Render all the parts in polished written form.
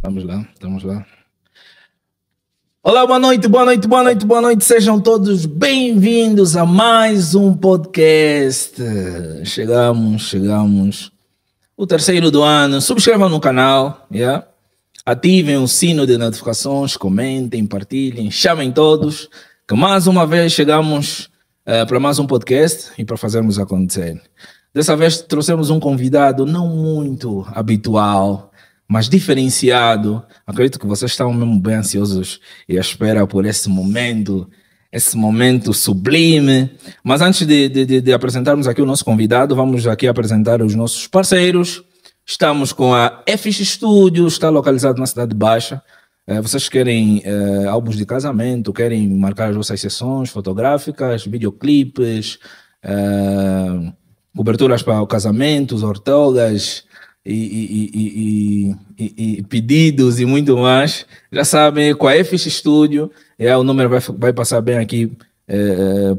Vamos lá, estamos lá. Olá, boa noite, boa noite, boa noite, boa noite. Sejam todos bem-vindos a mais um podcast. Chegamos. O terceiro do ano. Subscrevam no canal, yeah? Ativem o sino de notificações, comentem, partilhem, chamem todos. Que mais uma vez chegamos para mais um podcast e para fazermos acontecer. Dessa vez trouxemos um convidado não muito habitual, mas diferenciado. Acredito que vocês estão mesmo bem ansiosos e à espera por esse momento sublime. Mas antes de apresentarmos aqui o nosso convidado, vamos aqui apresentar os nossos parceiros. Estamos com a FX Studio, está localizado na Cidade Baixa. Vocês querem álbuns de casamento, querem marcar as vossas sessões fotográficas, videoclipes, coberturas para casamentos, ortogas e pedidos e muito mais. Já sabem, com a FX Studio, o número vai passar bem aqui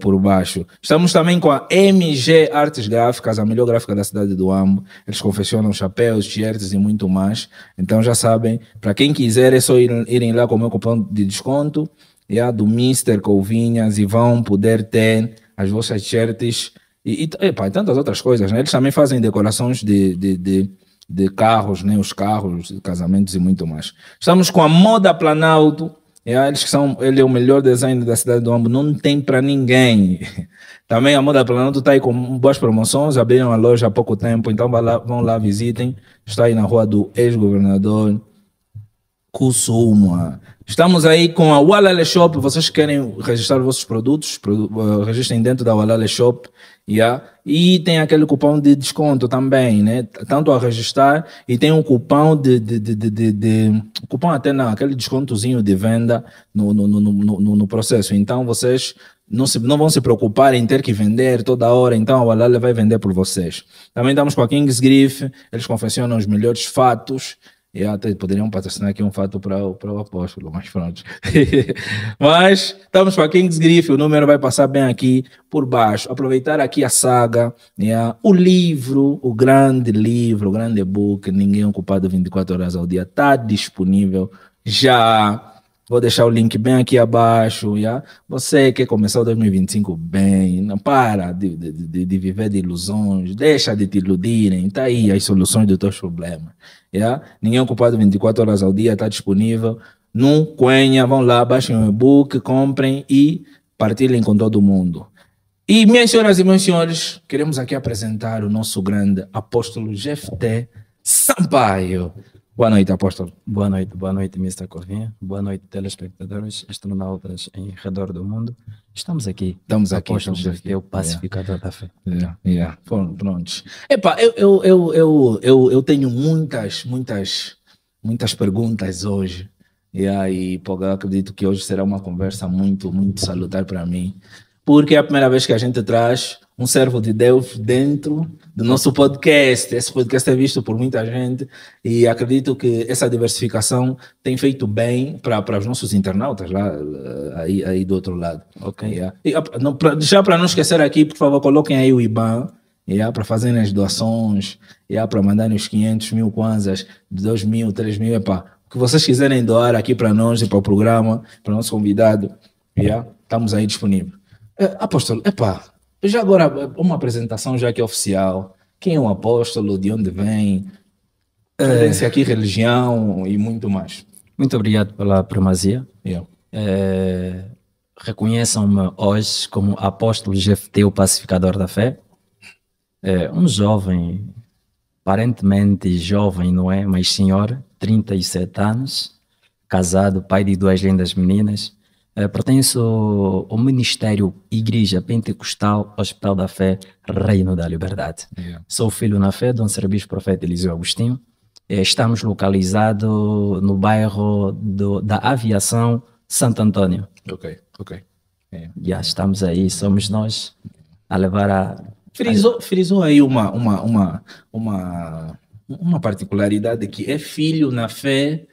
por baixo. Estamos também com a MG Artes Gráficas, a melhor gráfica da cidade do Ambo. Eles confeccionam chapéus, t-shirts e muito mais. Então já sabem, para quem quiser é só irem lá com o meu cupom de desconto do Mr. Couvinhas e vão poder ter as vossas t-shirts e tantas outras coisas, né? Eles também fazem decorações de carros, né? Os carros, de casamentos e muito mais. Estamos com a Moda Planalto. Ele é o melhor design da cidade do Ambo, não tem para ninguém. Também a Moda Planalto está aí com boas promoções, abriram a loja há pouco tempo, então vão lá, visitem. Está aí na rua do ex-governador Kusuma. Estamos aí com a Walale Shop. Vocês querem registrar vossos produtos, registrem dentro da Walale Shop. E tem aquele cupom de desconto também, né? Tanto a registrar e tem um cupom cupom até aquele descontozinho de venda no processo. Então vocês não vão se preocupar em ter que vender toda hora, então a Walale vai vender por vocês. Também estamos com a Kings Griff, eles confeccionam os melhores fatos. E até poderiam patrocinar aqui um fato para o apóstolo, mas pronto. Mas estamos com a Kings Griff, o número vai passar bem aqui por baixo. Aproveitar aqui a saga, o livro, o grande e-book, Ninguém é Ocupado 24 horas ao dia, está disponível já. Vou deixar o link bem aqui abaixo. Você quer começar o 2025 bem, não para de viver de ilusões, deixa de te iludirem, está aí as soluções dos teus problemas. Ninguém é Ocupado 24 horas ao dia, está disponível no Quenha. Vão lá, baixem o e-book, comprem e partilhem com todo mundo. E minhas senhoras e meus senhores, queremos aqui apresentar o nosso grande apóstolo Jefté Sampaio. Boa noite, apóstolo. Boa noite, Mr. Corvinha. Boa noite, telespectadores, astronautas em redor do mundo. Estamos aqui. Apóstolo Jefté, o pacificador da fé. Pronto. Eu tenho muitas perguntas hoje. E acredito que hoje será uma conversa muito salutar para mim. Porque é a primeira vez que a gente traz um servo de Deus dentro do nosso podcast. Esse podcast é visto por muita gente e acredito que essa diversificação tem feito bem para os nossos internautas lá aí do outro lado. Ok. Já para não esquecer aqui, por favor, coloquem aí o IBAN para fazerem as doações, para mandarem os 500 mil kwanzas, 2 mil, 3 mil, o que vocês quiserem doar aqui para nós e para o programa, para o nosso convidado, estamos aí disponíveis. Apóstolo, já agora uma apresentação já que é oficial. Quem é um apóstolo, de onde vem, credência aqui, religião e muito mais. Muito obrigado pela primazia. Reconheçam-me hoje como apóstolo Jefté, o pacificador da fé. Um jovem, aparentemente jovem, não é? Mas senhor, 37 anos, casado, pai de 2 lindas meninas. Pertenço ao Ministério Igreja Pentecostal Hospital da Fé, Reino da Liberdade. Sou filho na fé de um serviço profeta Eliseu Agostinho. Estamos localizados no bairro da Aviação Santo Antônio. Ok. Estamos aí, somos nós a levar a... Frisou aí uma particularidade que é filho na fé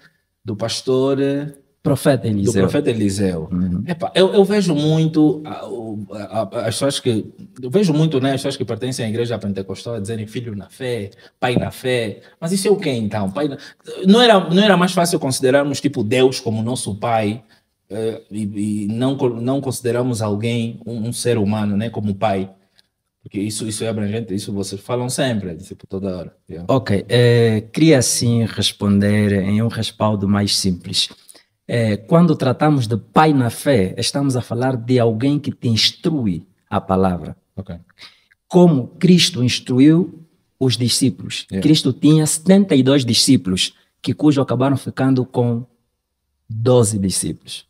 do pastor Profeta do Eliseu. profeta Eliseu. Epa, eu vejo muito as pessoas que eu vejo muito, né, as pessoas que pertencem à igreja pentecostal a dizerem filho na fé, pai na fé. Mas isso é o quê então? Não era mais fácil considerarmos tipo Deus como nosso pai e não considerarmos alguém, um ser humano, né, como pai? Porque isso é abrangente, isso vocês falam sempre, tipo, toda hora. Yeah. Ok, queria assim responder em um respaldo mais simples. Quando tratamos de pai na fé, estamos a falar de alguém que te instrui a palavra. Okay. Como Cristo instruiu os discípulos. Yeah. Cristo tinha 72 discípulos, cujo acabaram ficando com 12 discípulos.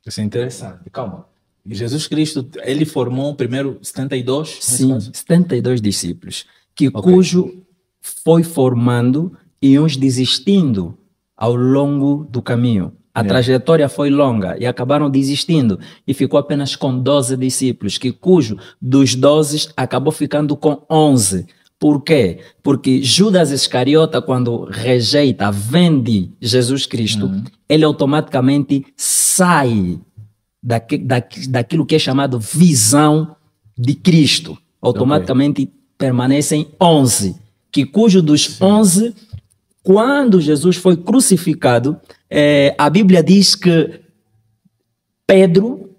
Isso é interessante. Calma. E Jesus Cristo, ele formou primeiro 72? Sim, 72 discípulos, Ok. cujo foi formando e uns desistindo ao longo do caminho. A Yeah. trajetória foi longa e acabaram desistindo e ficou apenas com 12 discípulos, cujo dos 12 acabou ficando com 11. Por quê? Porque Judas Iscariota, quando rejeita, vende Jesus Cristo, ele automaticamente sai daquilo que é chamado visão de Cristo. Automaticamente permanecem 11, cujo dos 11, quando Jesus foi crucificado, a Bíblia diz que Pedro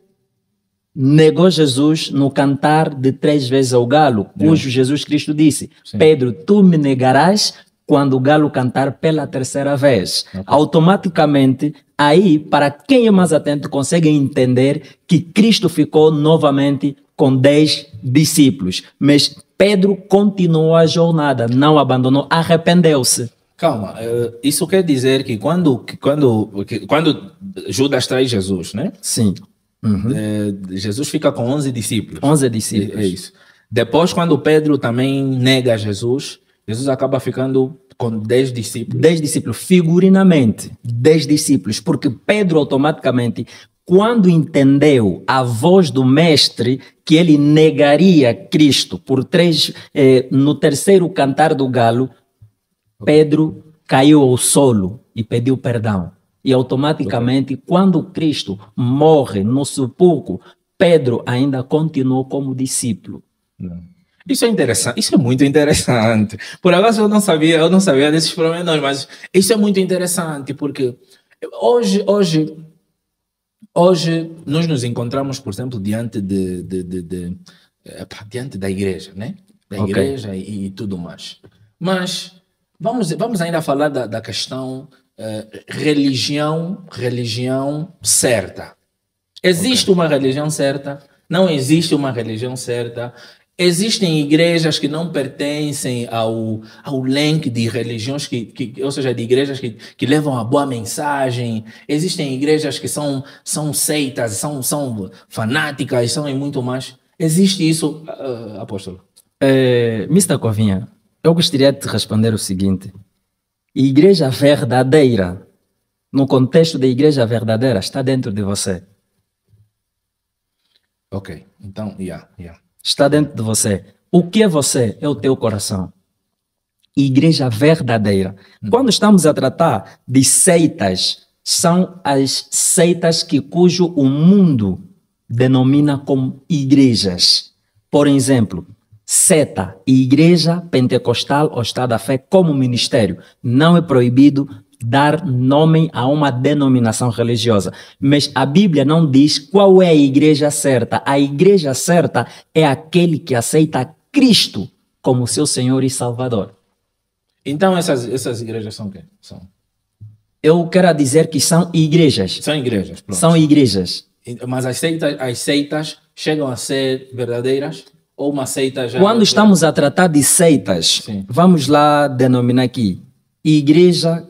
negou Jesus no cantar de 3 vezes ao galo, cujo Jesus Cristo disse, Sim. Pedro, tu me negarás quando o galo cantar pela 3ª vez. Automaticamente, aí, para quem é mais atento, consegue entender que Cristo ficou novamente com 10 discípulos. Mas Pedro continuou a jornada, não abandonou, arrependeu-se. Calma, isso quer dizer que quando Judas traz Jesus, né? Sim. Jesus fica com 11 discípulos. 11 discípulos. É isso. Depois, quando Pedro também nega Jesus, Jesus acaba ficando com 10 discípulos. 10 discípulos, figurinamente, 10 discípulos, porque Pedro automaticamente, quando entendeu a voz do mestre, que ele negaria Cristo por 3, no 3º cantar do galo, Pedro caiu ao solo e pediu perdão. E automaticamente, quando Cristo morre no sepulcro, Pedro ainda continuou como discípulo. Isso é interessante, isso é muito interessante. Por acaso eu não sabia desses pormenores, mas isso é muito interessante porque hoje nós nos encontramos, por exemplo, diante diante da igreja, né? Da igreja e tudo mais. Mas vamos ainda falar da questão religião certa. Existe uma religião certa? Não existe uma religião certa? Existem igrejas que não pertencem ao leque de religiões, ou seja, de igrejas que levam a boa mensagem. Existem igrejas que são seitas, são fanáticas, são e muito mais. Existe isso, apóstolo? Mr. Covinha, eu gostaria de te responder o seguinte. Igreja verdadeira, no contexto da igreja verdadeira, está dentro de você. Ok, então, yeah. Está dentro de você. O que é você? É o teu coração. Igreja verdadeira. Quando estamos a tratar de seitas, são as seitas cujo o mundo denomina como igrejas. Por exemplo, seta, Igreja Pentecostal ou Estado da Fé como ministério. Não é proibido dar nome a uma denominação religiosa. Mas a Bíblia não diz qual é a igreja certa. A igreja certa é aquele que aceita Cristo como seu Senhor e Salvador. Então essas igrejas são o quê? Eu quero dizer que são igrejas. São igrejas, pronto. São igrejas. Mas as seitas chegam a ser verdadeiras? Ou uma seita já... Quando estamos a tratar de seitas, Sim. Vamos lá denominar aqui. Igreja,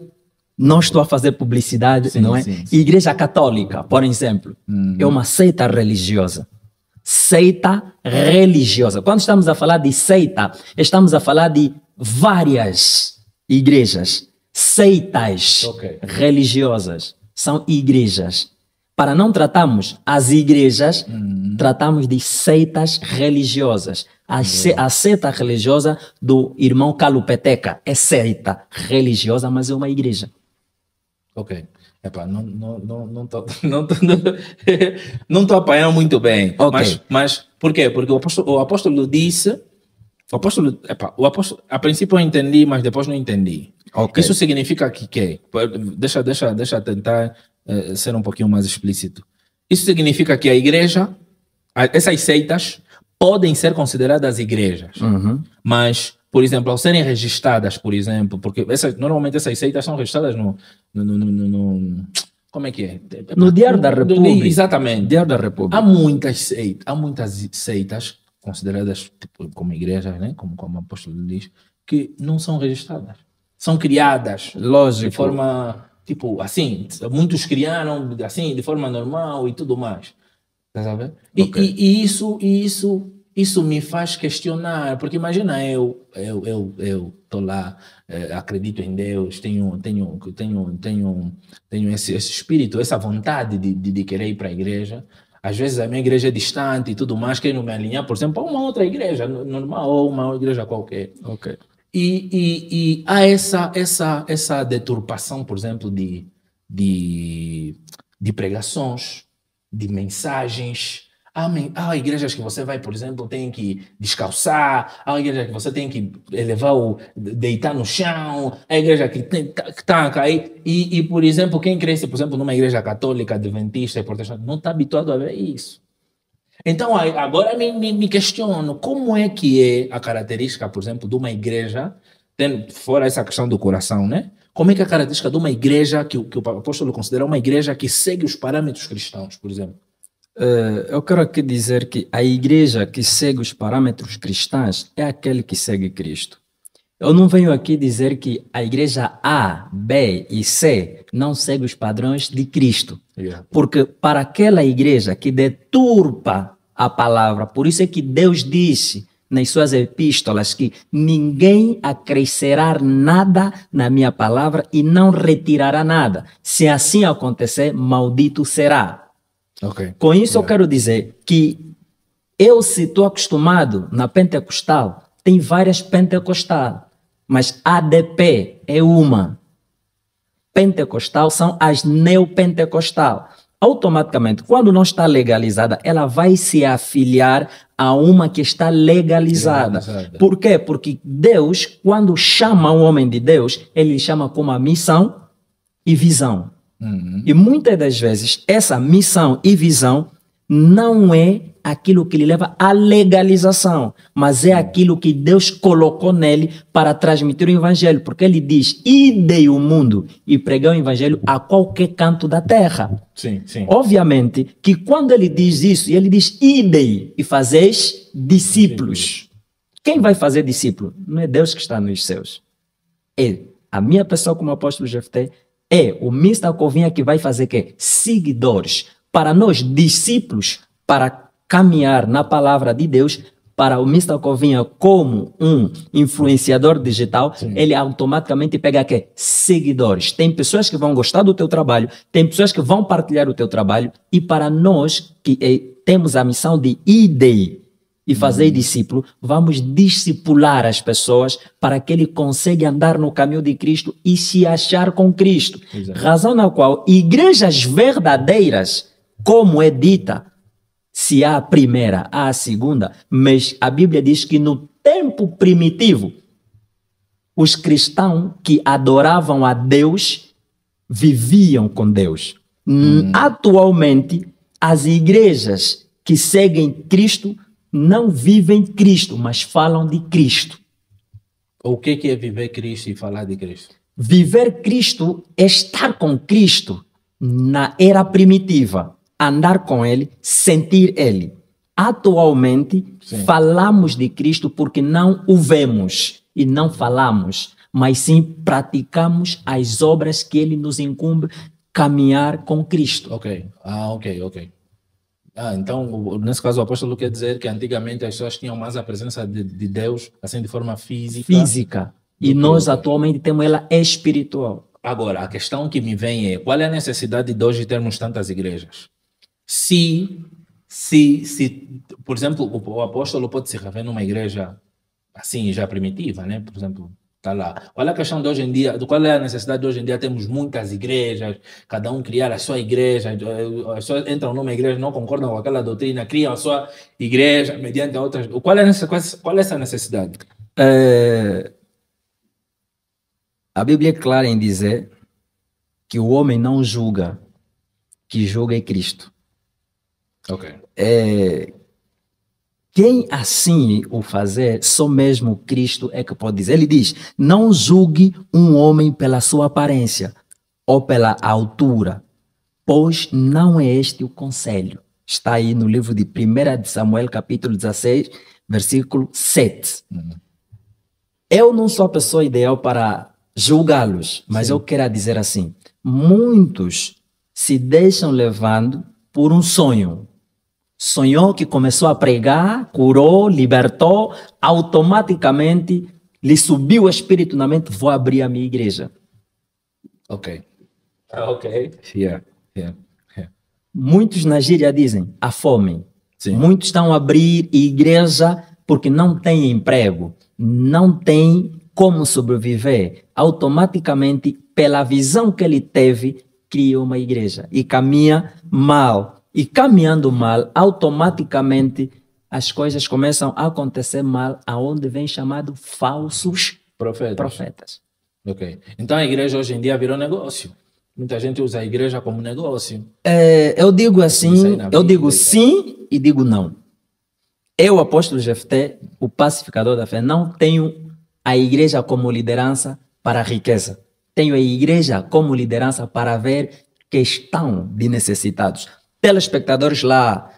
não estou a fazer publicidade, Sim, não é? sim. Igreja Católica, por exemplo, é uma seita religiosa. Seita religiosa. Quando estamos a falar de seita, estamos a falar de várias igrejas. Seitas religiosas são igrejas. Para não tratarmos as igrejas, tratamos de seitas religiosas. A seita religiosa do irmão Calupeteca é seita religiosa, mas é uma igreja. Ok. Epá, não tô, não tô apanhando muito bem. Ok. Mas por quê? Porque o apóstolo disse, o apóstolo, a princípio eu entendi, mas depois não entendi. Ok. Isso significa que quê? Deixa eu tentar ser um pouquinho mais explícito. Isso significa que a igreja, essas seitas, podem ser consideradas igrejas. Mas, por exemplo, ao serem registradas, por exemplo, porque normalmente essas seitas são registradas como é que é? No Diário da República. Exatamente. Diário da República. Há muitas seitas consideradas tipo, como igrejas, né? como o apóstolo diz, que não são registradas. São criadas. Lógico. De forma, tipo, assim, muitos criaram assim, de forma normal e tudo mais. Tá sabendo? Ok. E isso me faz questionar, porque imagina eu tô lá, acredito em Deus, tenho esse espírito, essa vontade de querer ir para a igreja. Às vezes a minha igreja é distante e tudo mais, quero me alinhar, por exemplo, a uma outra igreja normal ou uma igreja qualquer. Ok. E há essa deturpação, por exemplo, de pregações, de mensagens. Há igrejas que você vai, por exemplo, tem que descalçar, há igreja que você tem que deitar no chão, há igreja que está a cair. Por exemplo, quem cresce, por exemplo, numa igreja católica, adventista e protestante, não está habituado a ver isso. Então, agora me questiono como é que é a característica, por exemplo, de uma igreja, fora essa questão do coração, né? Como é que é a característica de uma igreja que o apóstolo considera uma igreja que segue os parâmetros cristãos, por exemplo? Eu quero aqui dizer que a igreja que segue os parâmetros cristãos é aquele que segue Cristo. Eu não venho aqui dizer que a igreja A, B e C não segue os padrões de Cristo. Yeah. Porque para aquela igreja que deturpa a palavra, por isso é que Deus disse nas suas epístolas que ninguém acrescerá nada na minha palavra e não retirará nada. Se assim acontecer, maldito será. Okay. Com isso eu quero dizer que se estou acostumado na pentecostal, tem várias pentecostal, mas ADP é uma. Pentecostal são as neopentecostal. Automaticamente, quando não está legalizada, ela vai se afiliar a uma que está legalizada. Por quê? Porque Deus, quando chama um homem de Deus, ele chama com uma missão e visão. E muitas das vezes, essa missão e visão não é aquilo que lhe leva à legalização, mas é aquilo que Deus colocou nele para transmitir o evangelho, porque ele diz, idei o mundo e pregar o evangelho a qualquer canto da terra. Sim. Obviamente que quando ele diz isso, ele diz, idei e fazeis discípulos. Quem vai fazer discípulo? Não é Deus que está nos céus. É a minha pessoa como apóstolo GFT, é o Mr. Covinha que vai fazer quê? Seguidores. Para nós, discípulos, para caminhar na palavra de Deus, para o Mr. Covinha como um influenciador digital, ele automaticamente pega quê? Seguidores. Tem pessoas que vão gostar do teu trabalho, tem pessoas que vão partilhar o teu trabalho, e para nós que temos a missão de ID e fazer discípulo, vamos discipular as pessoas para que ele consiga andar no caminho de Cristo e se achar com Cristo. Exato. Razão na qual igrejas verdadeiras, como é dita, se há a primeira, há a segunda, mas a Bíblia diz que no tempo primitivo, os cristãos que adoravam a Deus viviam com Deus. Atualmente, as igrejas que seguem Cristo não vivem Cristo, mas falam de Cristo. O que é viver Cristo e falar de Cristo? Viver Cristo é estar com Cristo na era primitiva, andar com Ele, sentir Ele. Atualmente, falamos de Cristo porque não o vemos e não falamos, mas sim praticamos as obras que Ele nos incumbe caminhar com Cristo. Ok. Então, nesse caso, o apóstolo quer dizer que antigamente as pessoas tinham mais a presença de Deus, assim, de forma física. E nós atualmente temos ela espiritual. Agora, a questão que me vem é, qual é a necessidade de hoje termos tantas igrejas? Se por exemplo, o apóstolo pode se rever numa igreja assim, já primitiva, né? Por exemplo, Tá lá. Qual é a questão de hoje em dia? Qual é a necessidade de hoje em dia? Temos muitas igrejas, cada um criar a sua igreja, as pessoas entram numa igreja, não concordam com aquela doutrina, criam a sua igreja mediante outras. Qual é essa necessidade? A Bíblia é clara em dizer que o homem não julga, que julga é Cristo. Ok. Quem assim o fazer, só mesmo Cristo é que pode dizer. Ele diz, não julgue um homem pela sua aparência ou pela altura, pois não é este o conselho. Está aí no livro de 1 de Samuel, capítulo 16, versículo 7. Eu não sou a pessoa ideal para julgá-los, mas eu quero dizer assim, muitos se deixam levando por um sonho. Sonhou que começou a pregar, curou, libertou, automaticamente lhe subiu o espírito na mente, vou abrir a minha igreja. Ok. Ok. Yeah. Muitos na gíria dizem, a fome. Sim. Muitos estão a abrir igreja porque não têm emprego, não têm como sobreviver. Automaticamente, pela visão que ele teve, cria uma igreja e caminha mal. E caminhando mal, automaticamente as coisas começam a acontecer mal, aonde vem chamado falsos profetas. Ok. Então a igreja hoje em dia virou negócio. Muita gente usa a igreja como negócio. Eu digo assim, eu digo sim e digo não. Eu, apóstolo Jefté, o pacificador da fé, não tenho a igreja como liderança para a riqueza. Tenho a igreja como liderança para ver questão de necessitados. Telespectadores lá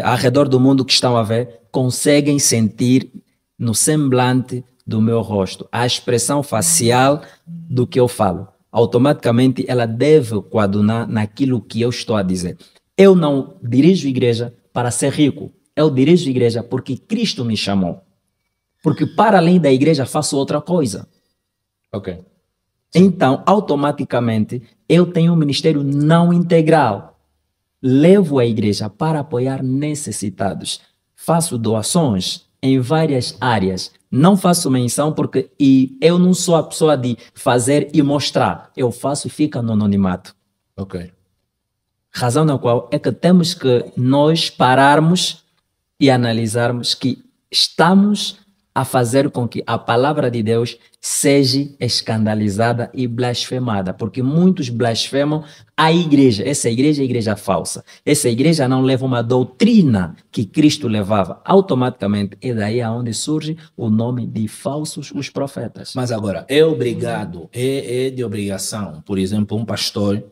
ao redor do mundo que estão a ver conseguem sentir no semblante do meu rosto a expressão facial do que eu falo. Automaticamente ela deve coadunar naquilo que eu estou a dizer. Eu não dirijo igreja para ser rico. Eu dirijo igreja porque Cristo me chamou. Porque para além da igreja faço outra coisa. Ok. Então, automaticamente, eu tenho um ministério não integral. Levo a igreja para apoiar necessitados. Faço doações em várias áreas. Não faço menção porque eu não sou a pessoa de fazer e mostrar. Eu faço e fica no anonimato. Ok. Razão na qual é que temos que nós pararmos e analisarmos que estamos a fazer com que a palavra de Deus seja escandalizada e blasfemada, porque muitos blasfemam a igreja. Essa igreja é a igreja falsa. Essa igreja não leva uma doutrina que Cristo levava. Automaticamente é daí aonde surge o nome de falsos os profetas. Mas agora, é obrigado, é de obrigação, por exemplo, um pastor,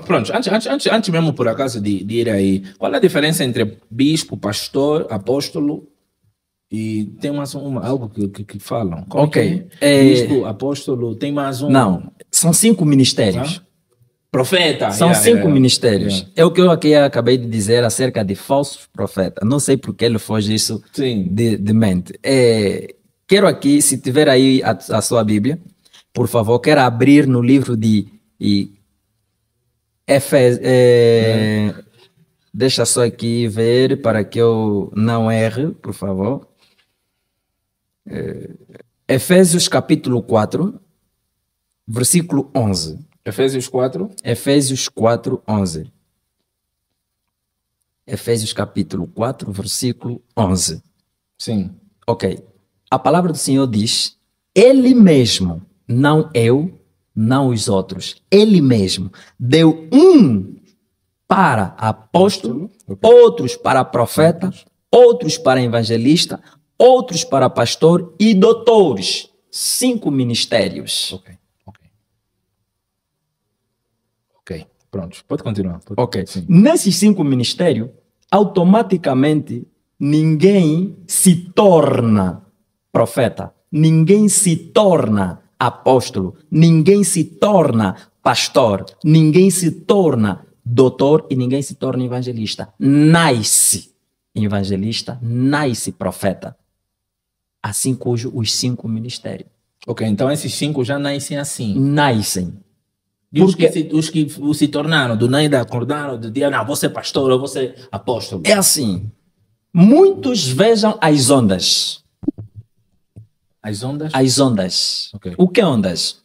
pronto, antes mesmo por acaso de ir aí, qual é a diferença entre bispo, pastor, apóstolo e tem mais algo que falam? Como ok. Bispo, apóstolo, tem mais um? Não, são 5 ministérios. Profeta. São 5 ministérios. É o que eu aqui acabei de dizer acerca de falsos profetas. Não sei por que ele foge isso de mente. Quero aqui, se tiver aí a sua Bíblia, por favor, quero abrir no livro de Efésios. Deixa só aqui ver para que eu não erre, por favor. Efésios capítulo 4, versículo 11. Efésios 4? Efésios 4, 11. Efésios capítulo 4, versículo 11. Sim. Ok. A palavra do Senhor diz, Ele mesmo, não eu, não os outros, Ele mesmo deu para apóstolo, outros para profeta, outros para evangelista, outros para pastor e doutores. 5 ministérios. Ok, pronto. Pode continuar. Ok. Sim. Nesses 5 ministérios, automaticamente, ninguém se torna profeta, ninguém se torna apóstolo, ninguém se torna pastor, ninguém se torna doutor e ninguém se torna evangelista. Nasce evangelista, nasce profeta. Assim cujo os 5 ministérios. Ok, então esses 5 já nascem assim. Nascem. E os que se tornaram, do nada acordaram, do dia, não, vou ser pastor, eu vou ser apóstolo. É assim. Muitos vejam as ondas. As ondas? As ondas. Ok. O que é ondas?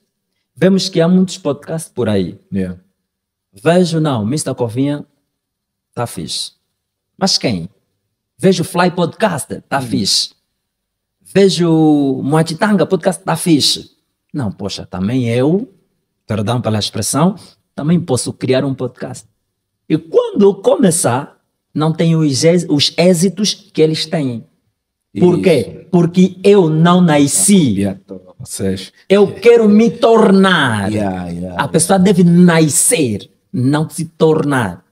Vemos que há muitos podcasts por aí. Yeah. Vejo, não, Mr. Covinha tá fixe. Mas quem? Vejo Fly Podcast, tá fixe. Vejo Moachitanga Podcast, tá fixe. Não, poxa, também eu, perdão pela expressão, também posso criar um podcast. E quando eu começar, não tenho os êxitos que eles têm. Por quê? Porque eu não nasci. Vocês. Eu quero me tornar. Yeah. A pessoa deve nascer, não se tornar.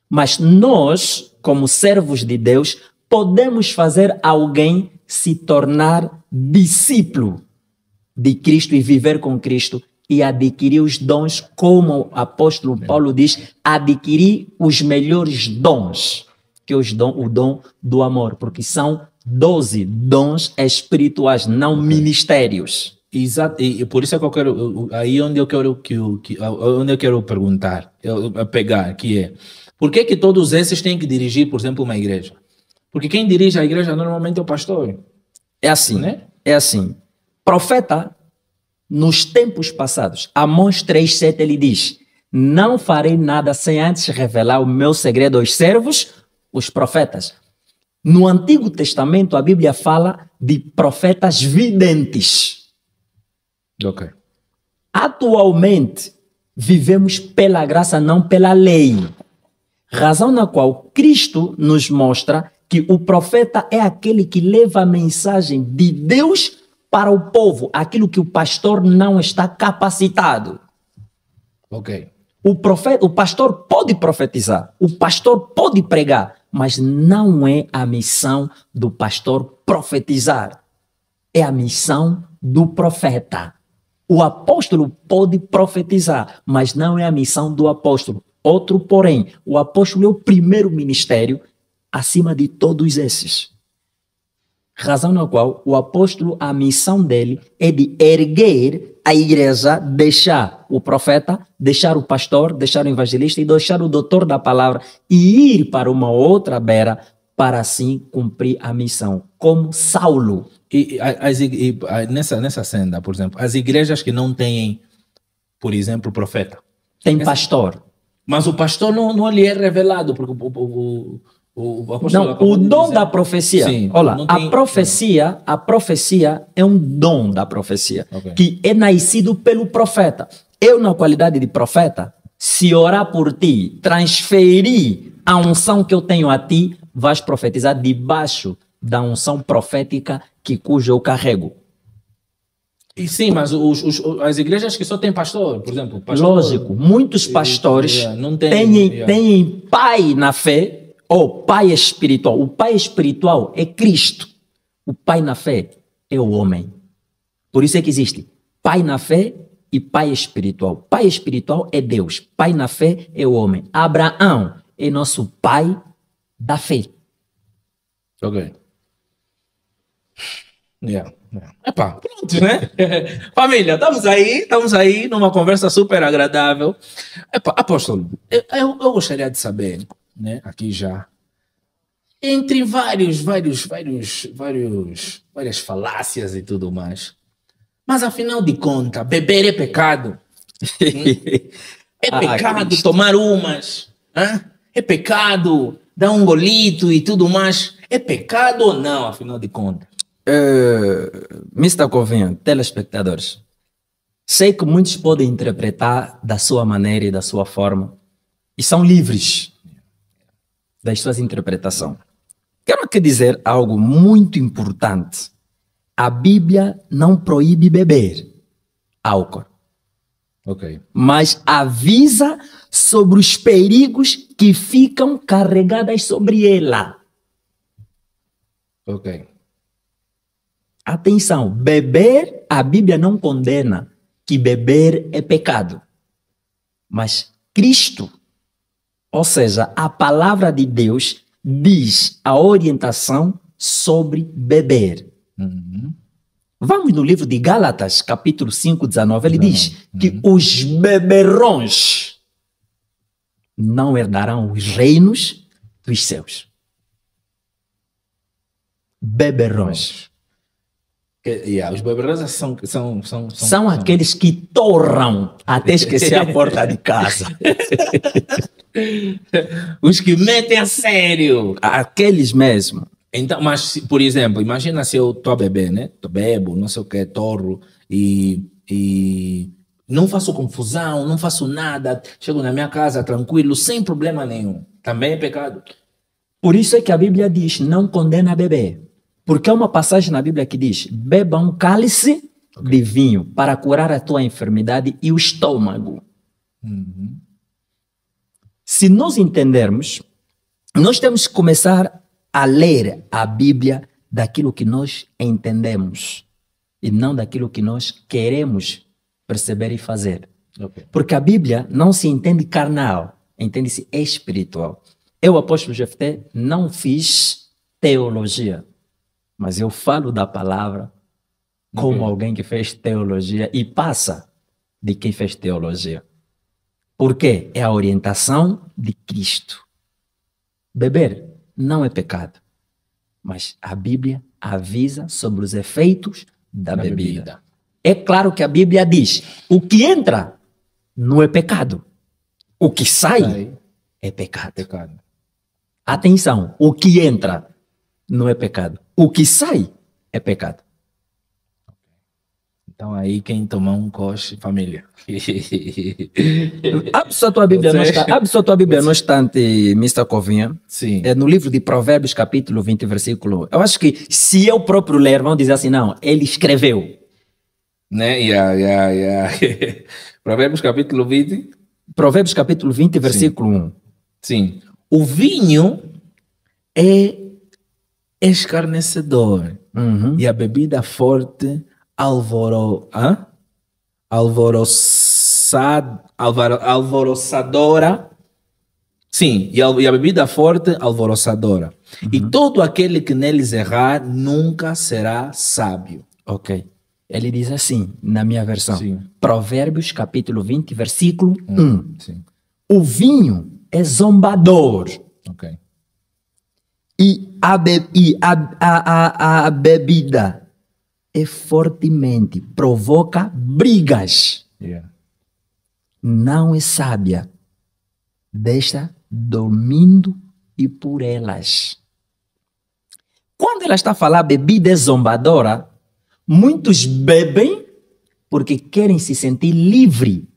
Mas nós, como servos de Deus, podemos fazer alguém se tornar discípulo de Cristo e viver com Cristo e adquirir os dons, como o apóstolo Paulo diz, adquirir os melhores dons, que é o dom do amor, porque são 12 dons espirituais, não ministérios. Exato, e por isso é que eu quero, aí onde eu quero onde eu quero perguntar, pegar, que é, por que todos esses têm que dirigir, por exemplo, uma igreja? Porque quem dirige a igreja normalmente é o pastor. É assim, né? É assim. Profeta, nos tempos passados, Amós 3,7 ele diz: não farei nada sem antes revelar o meu segredo aos servos, os profetas. No Antigo Testamento, a Bíblia fala de profetas videntes. Ok. Atualmente, vivemos pela graça, não pela lei. Razão na qual Cristo nos mostra que o profeta é aquele que leva a mensagem de Deus para o povo, aquilo que o pastor não está capacitado. Ok. O pastor pode profetizar, o pastor pode pregar, mas não é a missão do pastor profetizar. É a missão do profeta. O apóstolo pode profetizar, mas não é a missão do apóstolo. Outro, porém, o apóstolo é o primeiro ministério acima de todos esses. Razão na qual o apóstolo, a missão dele é de erguer a igreja, deixar o profeta, deixar o pastor, deixar o evangelista e deixar o doutor da palavra e ir para uma outra beira para assim cumprir a missão, como Saulo. Nessa senda, por exemplo, as igrejas que não têm, por exemplo, profeta. Tem pastor. Mas o pastor não lhe é revelado, porque o apóstolo não, o dom dizer... da profecia. Sim, olha, tem... a profecia é um dom da profecia, okay, que é nascido pelo profeta. Eu, na qualidade de profeta, se orar por ti, transferir a unção que eu tenho a ti, vais profetizar debaixo da unção profética cujo eu carrego. E sim, mas as igrejas que só têm pastor, por exemplo. Pastor, lógico, muitos pastores têm pai na fé, ou pai espiritual. O pai espiritual é Cristo. O pai na fé é o homem. Por isso é que existe pai na fé e pai espiritual. Pai espiritual é Deus. Pai na fé é o homem. Abraão é nosso pai da fé. Ok. Epá, pronto, né? Família, estamos aí numa conversa super agradável. Epá, apóstolo, eu gostaria de saber, né, aqui já, entre várias falácias e tudo mais, mas afinal de contas, beber é pecado? É pecado tomar umas? É pecado dar um golito e tudo mais? É pecado ou não, afinal de contas? Mr. Covinha, telespectadores, sei que muitos podem interpretar da sua maneira e da sua forma e são livres das suas interpretações. Quero aqui dizer algo muito importante. A Bíblia não proíbe beber álcool, okay, mas avisa sobre os perigos que ficam carregados sobre ela. Ok. Atenção, beber, a Bíblia não condena que beber é pecado. Mas Cristo, ou seja, a palavra de Deus, diz a orientação sobre beber. Uhum. Vamos no livro de Gálatas, capítulo 5, 19, ele diz que os beberrões não herdarão os reinos dos céus. Beberrões. Os beberrosas São aqueles que torram até esquecer a porta de casa. os que metem a sério. Aqueles mesmo. Então, mas, por exemplo, imagina se eu estou a beber, né? Tô bebo, não sei o que, torro e não faço confusão, não faço nada, chego na minha casa tranquilo, sem problema nenhum. Também é pecado. Por isso é que a Bíblia diz, não condena a beber. Porque há uma passagem na Bíblia que diz, beba um cálice de vinho para curar a tua enfermidade e o estômago. Se nós entendermos, nós temos que começar a ler a Bíblia daquilo que nós entendemos e não daquilo que nós queremos perceber e fazer. Porque a Bíblia não se entende carnal, entende-se espiritual. Eu, apóstolo Jefté, não fiz teologia, mas eu falo da palavra como alguém que fez teologia e passa de quem fez teologia. Por quê? É a orientação de Cristo. Beber não é pecado, mas a Bíblia avisa sobre os efeitos da bebida. É claro que a Bíblia diz, o que entra não é pecado, o que sai é pecado. Atenção, o que entra não é pecado, o que sai é pecado. Então aí quem tomar um coche, família. Abre só a tua Bíblia no estante, Mr. Covinha. Sim. É no livro de Provérbios, capítulo 20, versículo. Eu acho que se eu próprio ler, vão dizer assim, não, ele escreveu. Né? Provérbios capítulo 20. Provérbios capítulo 20, versículo 1. Sim. O vinho é escarnecedor e a bebida forte alvoroçadora. Sim, e a bebida forte alvoroçadora. E todo aquele que neles errar nunca será sábio. Ok. Ele diz assim, na minha versão. Sim. Provérbios capítulo 20, versículo 1. Sim. O vinho é zombador. Ok. E a bebida é fortemente, provoca brigas. Não é sábia, deixa dormindo e por elas. Quando ela está a falar bebida é zombadora, muitos bebem porque querem se sentir livre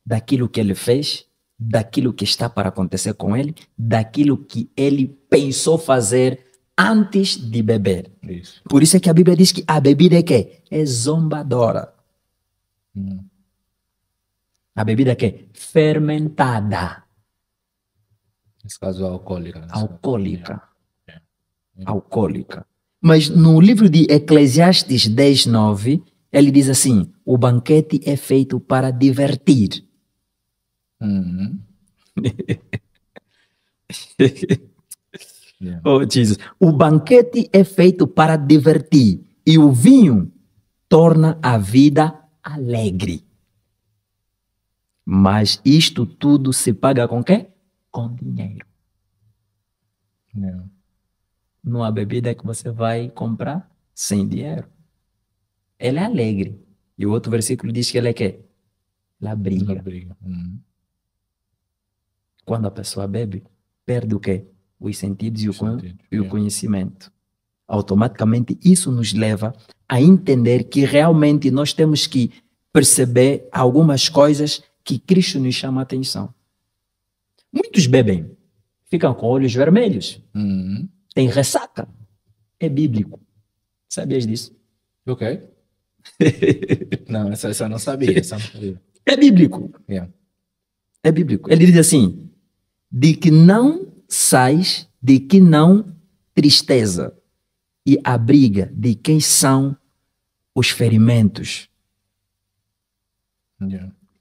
daquilo que ele fez, daquilo que está para acontecer com ele, daquilo que ele pensou fazer antes de beber. Isso. Por isso é que a Bíblia diz que a bebida é quê? É zombadora. A bebida é quê? Fermentada. Nesse caso, alcoólica. Alcoólica. Alcoólica. Mas no livro de Eclesiastes 10:9, ele diz assim, o banquete é feito para divertir. Oh, Jesus. O banquete é feito para divertir e o vinho torna a vida alegre. Mas isto tudo se paga com quê? Com dinheiro. Não há bebida que você vai comprar sem dinheiro. Ela é alegre. E o outro versículo diz que ela é quê? Ela briga. Quando a pessoa bebe, perde o quê? Os sentidos e o conhecimento. Automaticamente isso nos leva a entender que realmente nós temos que perceber algumas coisas que Cristo nos chama a atenção. Muitos bebem, ficam com olhos vermelhos, tem ressaca. É bíblico. Sabias disso? Ok. Não, essa eu não sabia. É bíblico. É bíblico. Ele diz assim, de que não sais, de que não tristeza e a briga de quem são os ferimentos.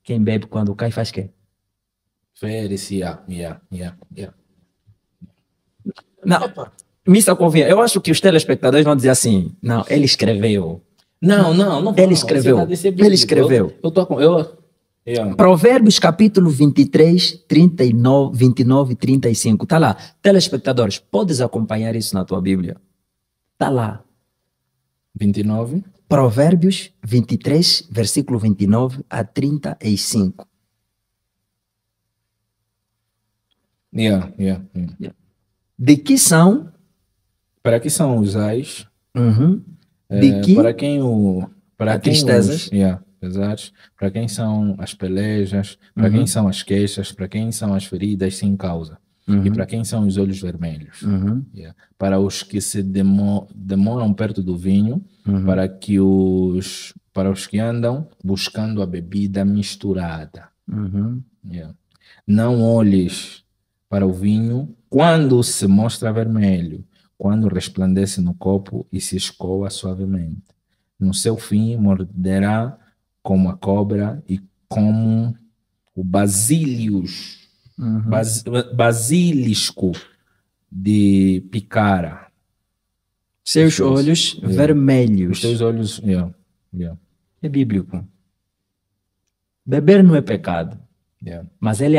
Quem bebe quando cai faz quê? Fere-se, Não, Mr. Covinha, eu acho que os telespectadores vão dizer assim, não, ele escreveu. Não. Ele escreveu. Ele escreveu. Provérbios capítulo 23, 39, 29 e 35. Está lá. Telespectadores, podes acompanhar isso na tua Bíblia? Está lá. 29. Provérbios 23, versículo 29 a 35. Yeah. De que são? Para que são os ais? De que Para quem o... Para há quem tristezas? pesares, para quem são as pelejas, para quem são as queixas, para quem são as feridas sem causa, e para quem são os olhos vermelhos. Yeah. Para os que se demoram perto do vinho, para os que andam buscando a bebida misturada. Yeah. Não olhes para o vinho quando se mostra vermelho, quando resplandece no copo e se escoa suavemente. No seu fim morderá como a cobra e como o basilisco de picara. Seus olhos vermelhos. Os teus olhos, É bíblico. Beber não é pecado, mas ele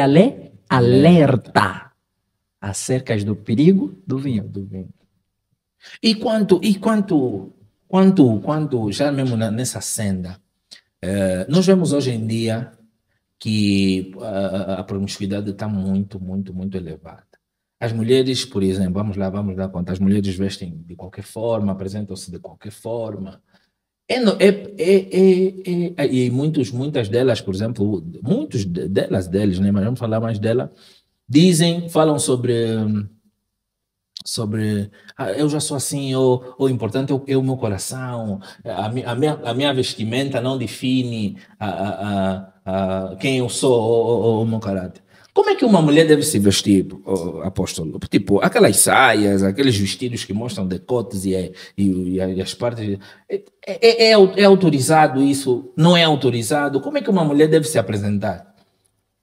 alerta acerca do perigo do vinho. E quanto já mesmo nessa senda, nós vemos hoje em dia que a promiscuidade está muito elevada. As mulheres, por exemplo, vamos dar conta, as mulheres vestem de qualquer forma, apresentam-se de qualquer forma. E muitas delas, por exemplo, deles, né, mas vamos falar mais dela, falam sobre eu já sou assim, o importante é o meu coração, a minha vestimenta não define quem eu sou, o meu caráter. Como é que uma mulher deve se vestir, apóstolo? Tipo, aquelas saias, aqueles vestidos que mostram decotes e as partes. É autorizado isso? Não é autorizado? Como é que uma mulher deve se apresentar?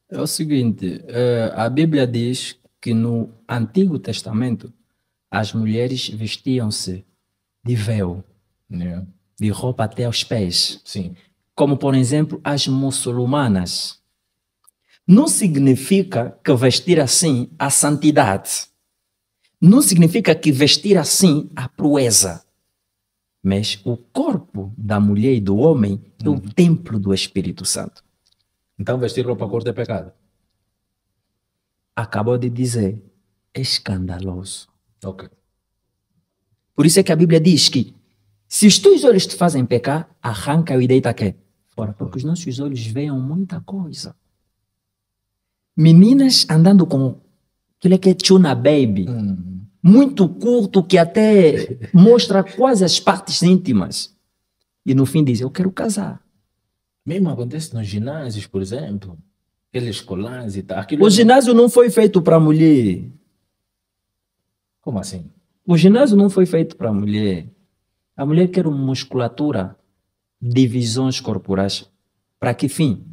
É o seguinte, a Bíblia diz que no Antigo Testamento as mulheres vestiam-se de véu, de roupa até aos pés. Sim. Como, por exemplo, as muçulmanas. Não significa que vestir assim a santidade. Não significa que vestir assim a proeza. Mas o corpo da mulher e do homem é o templo do Espírito Santo. Então vestir roupa curta é pecado? Acabou de dizer, é escandaloso. Ok. Por isso é que a Bíblia diz que se os teus olhos te fazem pecar, arranca-o e deita aqui fora. Porque os nossos olhos veem muita coisa. Meninas andando com aquilo que é tuna baby, muito curto, que até mostra quase as partes íntimas. E no fim diz, eu quero casar. Mesmo acontece nos ginásios, por exemplo. Aqueles colãs e tal. O ginásio não foi feito para mulher. Como assim? O ginásio não foi feito para mulher. A mulher quer uma musculatura, divisões corporais. Para que fim?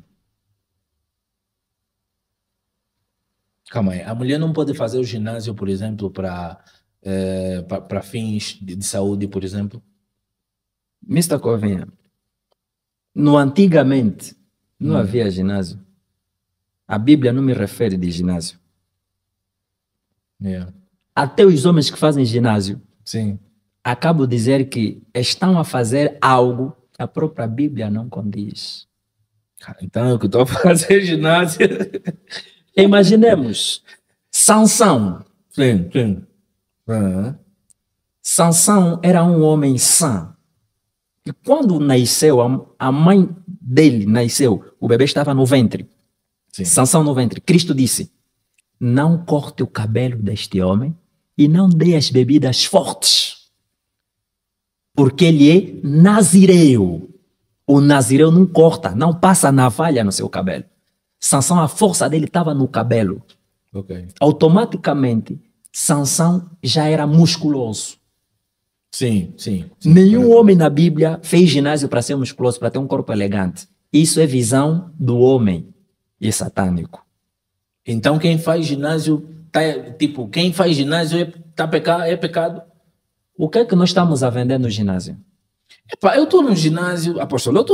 Calma aí. A mulher não pode fazer o ginásio, por exemplo, para fins de saúde, por exemplo? Mr. Covinha, no antigamente não havia ginásio. A Bíblia não me refere de ginásio. Até os homens que fazem ginásio, sim, acabo de dizer que estão a fazer algo que a própria Bíblia não condiz. Então eu que estou a fazer ginásio. Imaginemos, Sansão. Sim. Sansão era um homem sã. E quando nasceu, a mãe dele nasceu, o bebê estava no ventre. Sim. Sansão no ventre. Cristo disse, não corte o cabelo deste homem e não dê as bebidas fortes, porque ele é nazireu. O nazireu não corta, não passa navalha no seu cabelo. Sansão, a força dele estava no cabelo. Okay. Automaticamente, Sansão já era musculoso. Sim. Nenhum homem na Bíblia fez ginásio para ser musculoso, para ter um corpo elegante. Isso é visão do homem e é satânico. Então quem faz ginásio, é pecado? O que é que nós estamos a vender no ginásio? Eu estou no ginásio, apóstolo,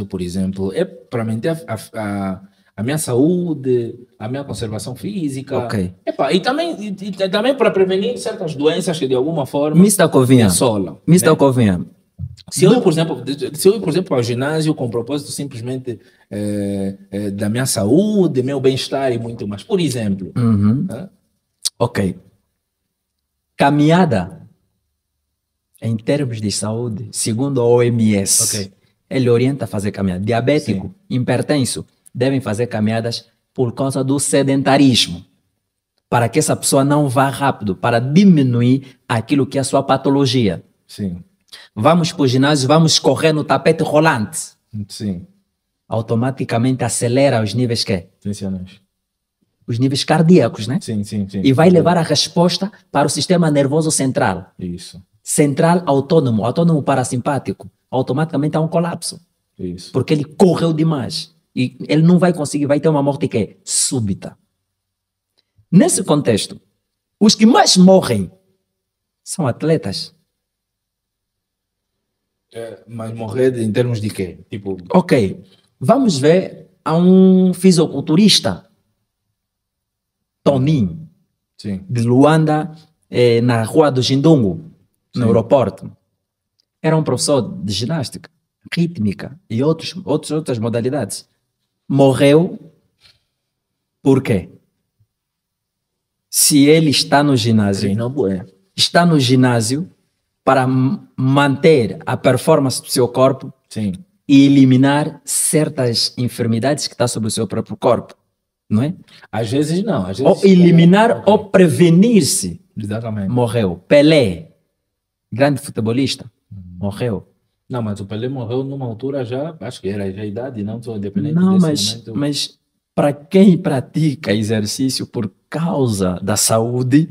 por exemplo, é para manter a minha saúde, a minha conservação física. Ok. E também para prevenir certas doenças que de alguma forma Mr. Covinha, assolam. Mr. Covinha, Se eu, por exemplo, se eu ir, por exemplo, ao ginásio com o propósito simplesmente da minha saúde, meu bem-estar e muito mais, por exemplo, Uhum. né? Ok. Caminhada, em termos de saúde, segundo a OMS, Ok. ele orienta a fazer caminhada. Diabético, Sim. hipertenso, devem fazer caminhadas por causa do sedentarismo. Para que essa pessoa não vá rápido, para diminuir aquilo que é a sua patologia. Sim, Vamos para o ginásio, vamos correr no tapete rolante. sim, Automaticamente acelera os níveis que? tensionais. Os níveis cardíacos, né? Sim, sim, sim. E vai levar a resposta para o sistema nervoso central. Isso, Central autônomo, autônomo parasimpático. Automaticamente há um colapso. isso. Porque ele correu demais. E ele não vai conseguir, vai ter uma morte que é súbita. Nesse contexto, os que mais morrem são atletas. Mas morrer em termos de quê? Tipo, Ok, vamos ver a um fisiculturista, Toninho, sim, de Luanda, na rua do Jindungo, no Sim. aeroporto. Era um professor de ginástica, rítmica e outras modalidades. Morreu por quê? Se ele está no ginásio, treinou bué. está no ginásio para manter a performance do seu corpo Sim, e eliminar certas enfermidades que estão sobre o seu próprio corpo, não é? às vezes não, às Ou vezes... eliminar ou prevenir-se. Exatamente. Morreu. Pelé, grande futebolista, morreu. Não, mas o Pelé morreu numa altura já, acho que era já a idade, não só independente Não, desse momento. mas para quem pratica exercício por causa da saúde,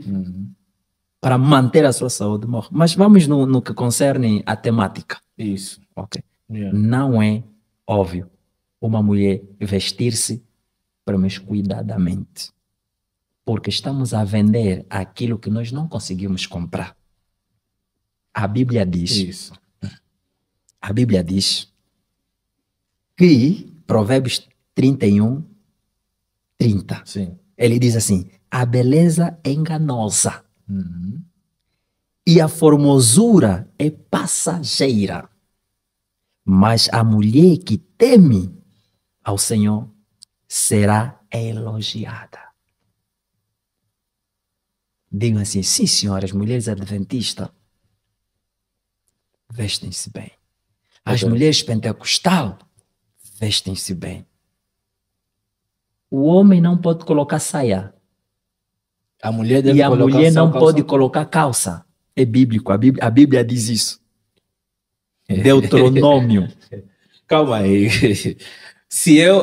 para manter a sua saúde, morre. Mas vamos no que concerne a temática. Isso. Ok. Yeah. Não é óbvio uma mulher vestir-se promiscuidadamente. Porque estamos a vender aquilo que nós não conseguimos comprar. A Bíblia diz, Isso. a Bíblia diz que, Provérbios 31, 30, Sim. ele diz assim, a beleza é enganosa Uhum. e a formosura é passageira. Mas a mulher que teme ao Senhor será elogiada. Digam assim, sim senhora, as mulheres adventistas vestem-se bem. As Ok. mulheres pentecostal vestem-se bem. O homem não pode colocar saia. A mulher deve E a colocar mulher só não calça. pode colocar calça. É bíblico, a Bíblia diz isso. Deuteronômio. Calma aí.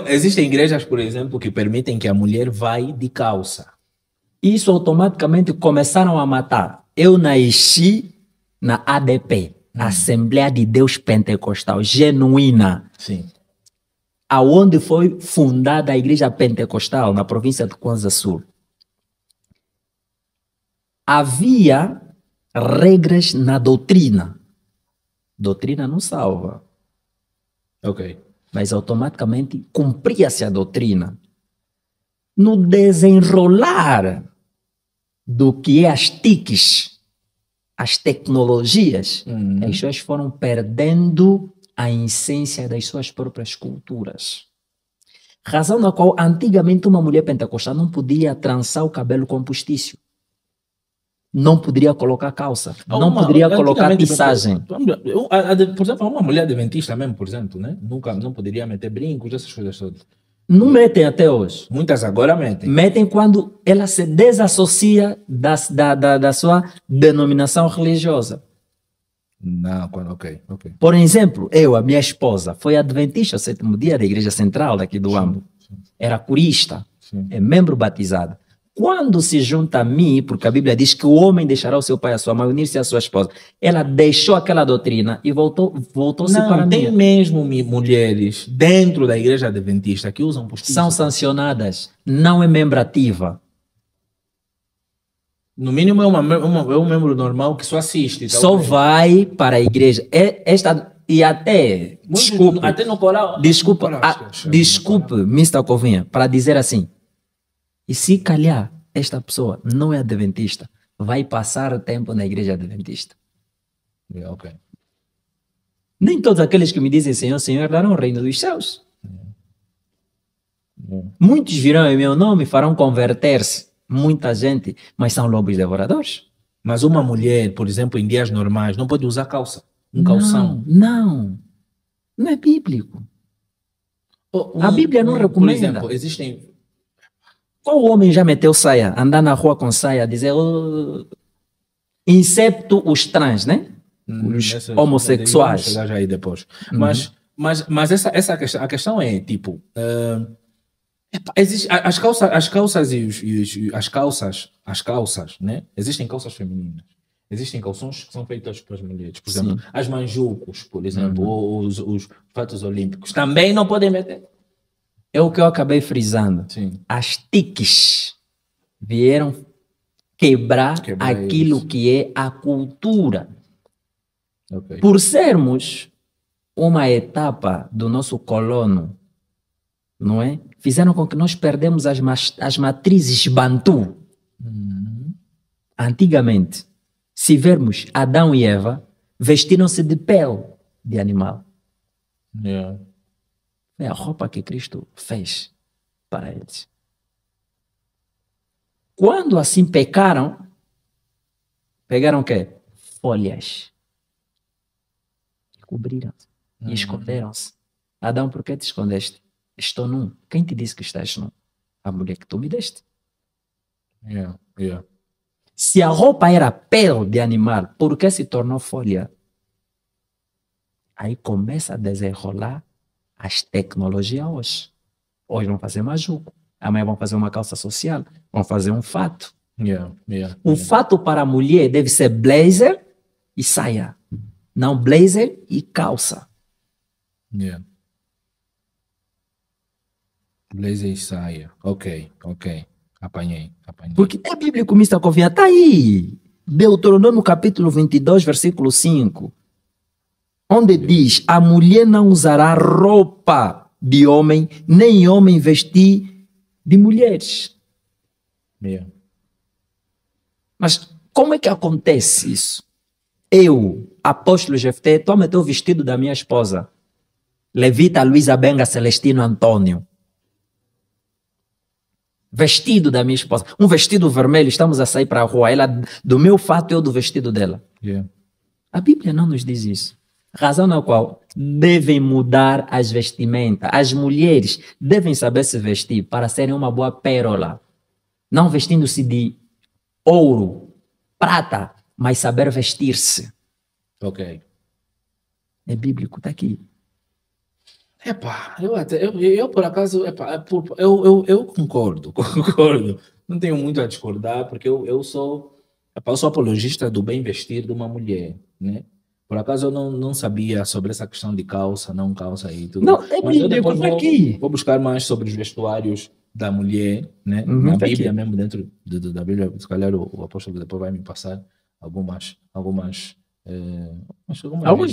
Existem igrejas, por exemplo, que permitem que a mulher vai de calça. Isso automaticamente começaram a matar. Eu nasci na ADP, Assembleia de Deus Pentecostal, genuína, Sim. aonde foi fundada a igreja pentecostal na província de Kwanza Sul. Havia regras na doutrina. Doutrina não salva, Ok. mas automaticamente cumpria-se a doutrina. No desenrolar do que é as TICs, as tecnologias, as pessoas foram perdendo a essência das suas próprias culturas. Razão na qual antigamente uma mulher pentecostal não podia trançar o cabelo com postiço. Não poderia colocar calça, não poderia colocar antigamente, tissagem. Por exemplo, uma mulher adventista mesmo, por exemplo, né? Nunca não poderia meter brincos, essas coisas todas. Não metem até hoje. Muitas agora metem. Metem quando ela se desassocia da sua denominação religiosa. Não, ok. Por exemplo, a minha esposa, foi adventista, o 7º dia da Igreja Central daqui do Ambo. Era corista, é membro batizado. Quando se junta a mim, porque a Bíblia diz que o homem deixará o seu pai e a sua mãe, unir-se à sua esposa. Ela deixou aquela doutrina e voltou-se para mim. Tem mesmo mulheres dentro da igreja adventista que usam postiço. São sancionadas, não é membro ativa. No mínimo é um membro normal que só assiste. Só vai para a igreja. E até, desculpe, até no coral. desculpe, Mr. Covinha, para dizer assim, e se calhar esta pessoa não é adventista, vai passar tempo na igreja adventista. Ok. Nem todos aqueles que me dizem Senhor, Senhor, darão o reino dos céus. Muitos virão em meu nome e farão converter-se. Muita gente, mas são lobos devoradores. Mas uma mulher, por exemplo, em dias normais, não pode usar calça. Calção. Não é bíblico. A Bíblia não recomenda. Por exemplo, existem... Qual homem já meteu saia, andar na rua com saia, dizer, excepto os trans, né? Os homossexuais. Vamos chegar já aí depois. Mas essa questão, a questão é, tipo, existe, as calças as calças, né? Existem calças femininas. Existem calções que são feitas para as mulheres. Por exemplo, as manjucos, por exemplo, ou os fatos olímpicos, também não podem meter. É o que eu acabei frisando. Sim. As tiques vieram quebrar aquilo isso. Que é a cultura. Okay. Por sermos uma etapa do nosso colono, não é? Fizeram com que nós perdemos as matrizes bantu. Antigamente, se vermos Adão e Eva, vestiram-se de pele de animal. Yeah. É a roupa que Cristo fez para eles. Quando assim pecaram, pegaram o quê? Folhas. Cobriram-se e esconderam-se. Adão, por que te escondeste? Estou nu. Quem te disse que estás nu? A mulher que tu me deste. Yeah. Se a roupa era pele de animal, por que se tornou folha? Aí começa a desenrolar as tecnologias hoje. Hoje vão fazer majuco. Amanhã vão fazer uma calça social. Vão fazer um fato. O fato para a mulher deve ser blazer e saia. Não blazer e calça. Blazer e saia. Ok. Apanhei. Porque é bíblico, Mr. Covinha. Está aí. Deuteronômio capítulo 22, versículo 5. Onde diz, a mulher não usará roupa de homem, nem homem vestir de mulheres. Mas como é que acontece isso? Eu, apóstolo Jefté, estou a meter o vestido da minha esposa, Levita Luísa Benga Celestino Antônio. Vestido da minha esposa. Um vestido vermelho, estamos a sair para a rua. Ela do meu fato e eu do vestido dela. A Bíblia não nos diz isso. Razão na qual devem mudar as vestimentas. As mulheres devem saber se vestir para serem uma boa pérola. Não vestindo-se de ouro, prata, mas saber vestir-se. Ok. É bíblico, está aqui. Eu por acaso, eu concordo. Não tenho muito a discordar, porque eu sou apologista do bem vestir de uma mulher, né? Por acaso eu não sabia sobre essa questão de calça, não calça e tudo. Não, é bíblico, tá aqui. Vou buscar mais sobre os vestuários da mulher, né? Na Bíblia mesmo, dentro da Bíblia, se calhar o apóstolo depois vai me passar alguns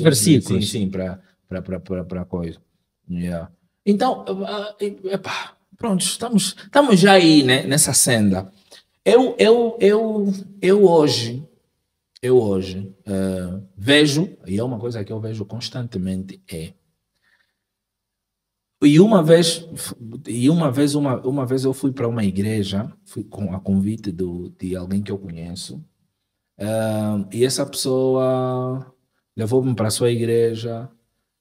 versículos. Sim, para coisa. Então, pronto, estamos já aí, né, nessa senda. Eu hoje vejo, e é uma coisa que eu vejo constantemente, uma vez eu fui para uma igreja, fui com a convite de alguém que eu conheço, e essa pessoa levou-me para a sua igreja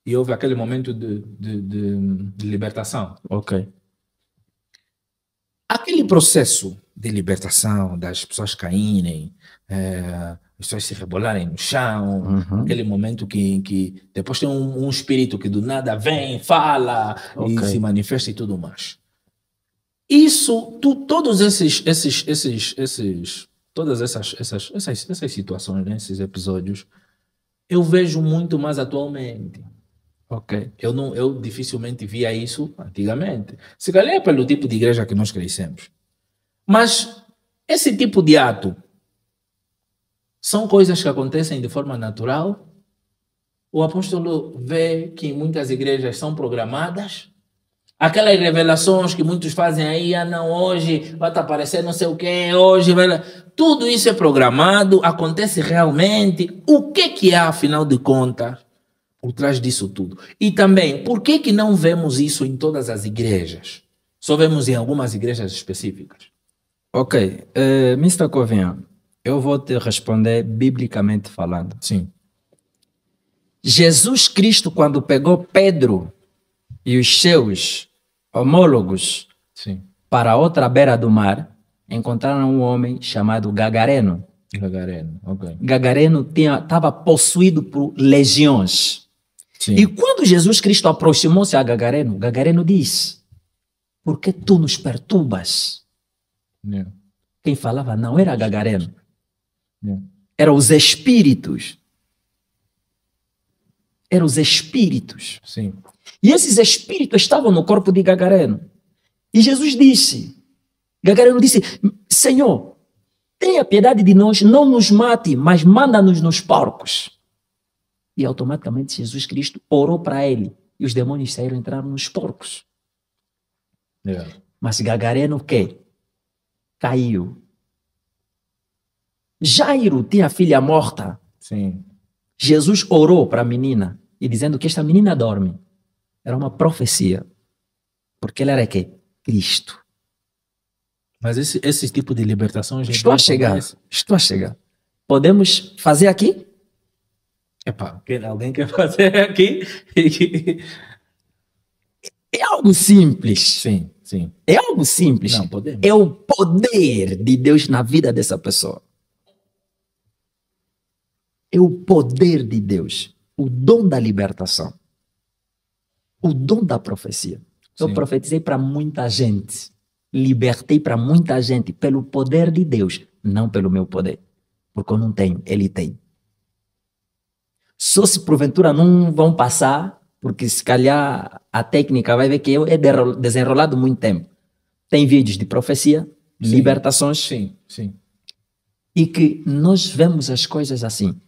e houve aquele momento de libertação. Ok. Aquele processo de libertação, das pessoas caírem, as pessoas se rebolarem no chão, aquele momento que depois tem um espírito que do nada vem, fala e se manifesta e tudo mais. Isso, todas essas situações, né, esses episódios, eu vejo muito mais atualmente. Ok. Eu dificilmente via isso antigamente. Se calhar é pelo tipo de igreja que nós crescemos. Mas esse tipo de ato são coisas que acontecem de forma natural. O apóstolo vê que muitas igrejas são programadas. Aquelas revelações que muitos fazem aí, não, hoje vai aparecer não sei o que, hoje vai... Tudo isso é programado, acontece realmente. O que é, afinal de contas, por trás disso tudo? E também, por que que não vemos isso em todas as igrejas? Só vemos em algumas igrejas específicas. Ok, Mr. Covinha, eu vou te responder biblicamente falando. Sim. Jesus Cristo, quando pegou Pedro e os seus homólogos Sim. para a outra beira do mar, encontraram um homem chamado Gagareno. Gagareno, ok. Gagareno estava possuído por legiões. Sim. E quando Jesus Cristo aproximou-se a Gagareno, Gagareno disse: por que tu nos perturbas? Yeah. Quem falava não era Gagareno, Yeah. eram os espíritos. Eram os espíritos. Sim. E esses espíritos estavam no corpo de Gagareno. E Jesus disse, Gagareno disse: Senhor, tenha piedade de nós, não nos mate, mas manda-nos nos porcos. E automaticamente Jesus Cristo orou para ele. E os demônios saíram e entraram nos porcos. Yeah. Mas Gagareno o quê? Caiu. Jairo tinha filha morta. Sim. Jesus orou para a menina e dizendo que esta menina dorme. Era uma profecia. Porque ela era quê? Cristo. Mas esse tipo de libertação... Estou a chegar. Estou a chegar. Podemos fazer aqui? Epá, alguém quer fazer aqui? É algo simples. Sim, sim. É algo simples. Não, podemos. É o poder de Deus na vida dessa pessoa. É o poder de Deus. O dom da libertação. O dom da profecia. Eu Sim. profetizei para muita gente. Libertei para muita gente pelo poder de Deus, não pelo meu poder. Porque eu não tenho, ele tem. Só se porventura não vão passar, porque se calhar a técnica vai ver que eu é desenrolado muito tempo. Tem vídeos de profecia, Sim. libertações, Sim, sim. e que nós vemos as coisas assim.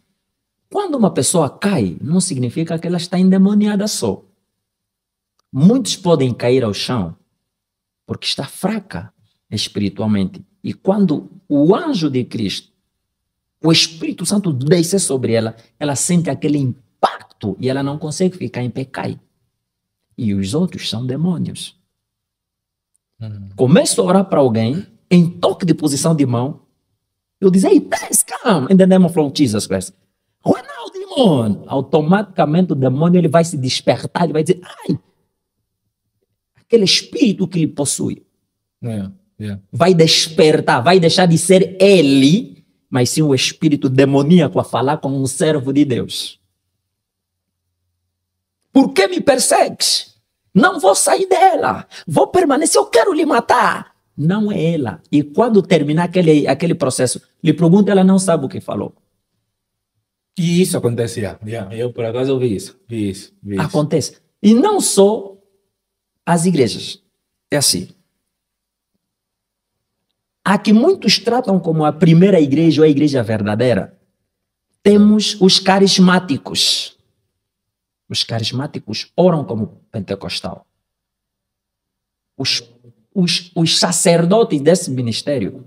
Quando uma pessoa cai, não significa que ela está endemoniada só. Muitos podem cair ao chão porque está fraca espiritualmente. E quando o anjo de Cristo, o Espírito Santo desce sobre ela, ela sente aquele impacto e ela não consegue ficar em pé, cai. E os outros são demônios. Começo a orar para alguém, em toque de posição de mão, eu digo: hey, please come, in the name of Lord Jesus Christ. Ronaldo, demônio! Automaticamente o demônio ele vai se despertar, ele vai dizer: ai, aquele espírito que lhe possui. Yeah, yeah. Vai despertar, vai deixar de ser ele, mas sim o espírito demoníaco a falar com um servo de Deus. Por que me persegues? Não vou sair dela, vou permanecer, eu quero lhe matar. Não é ela. E quando terminar aquele processo, lhe pergunta, ela não sabe o que falou. E isso acontece, yeah. Eu por acaso eu vi isso. Acontece. E não só as igrejas. É assim. A que muitos tratam como a primeira igreja ou a igreja verdadeira, temos os carismáticos. Os carismáticos oram como pentecostal. Os sacerdotes desse ministério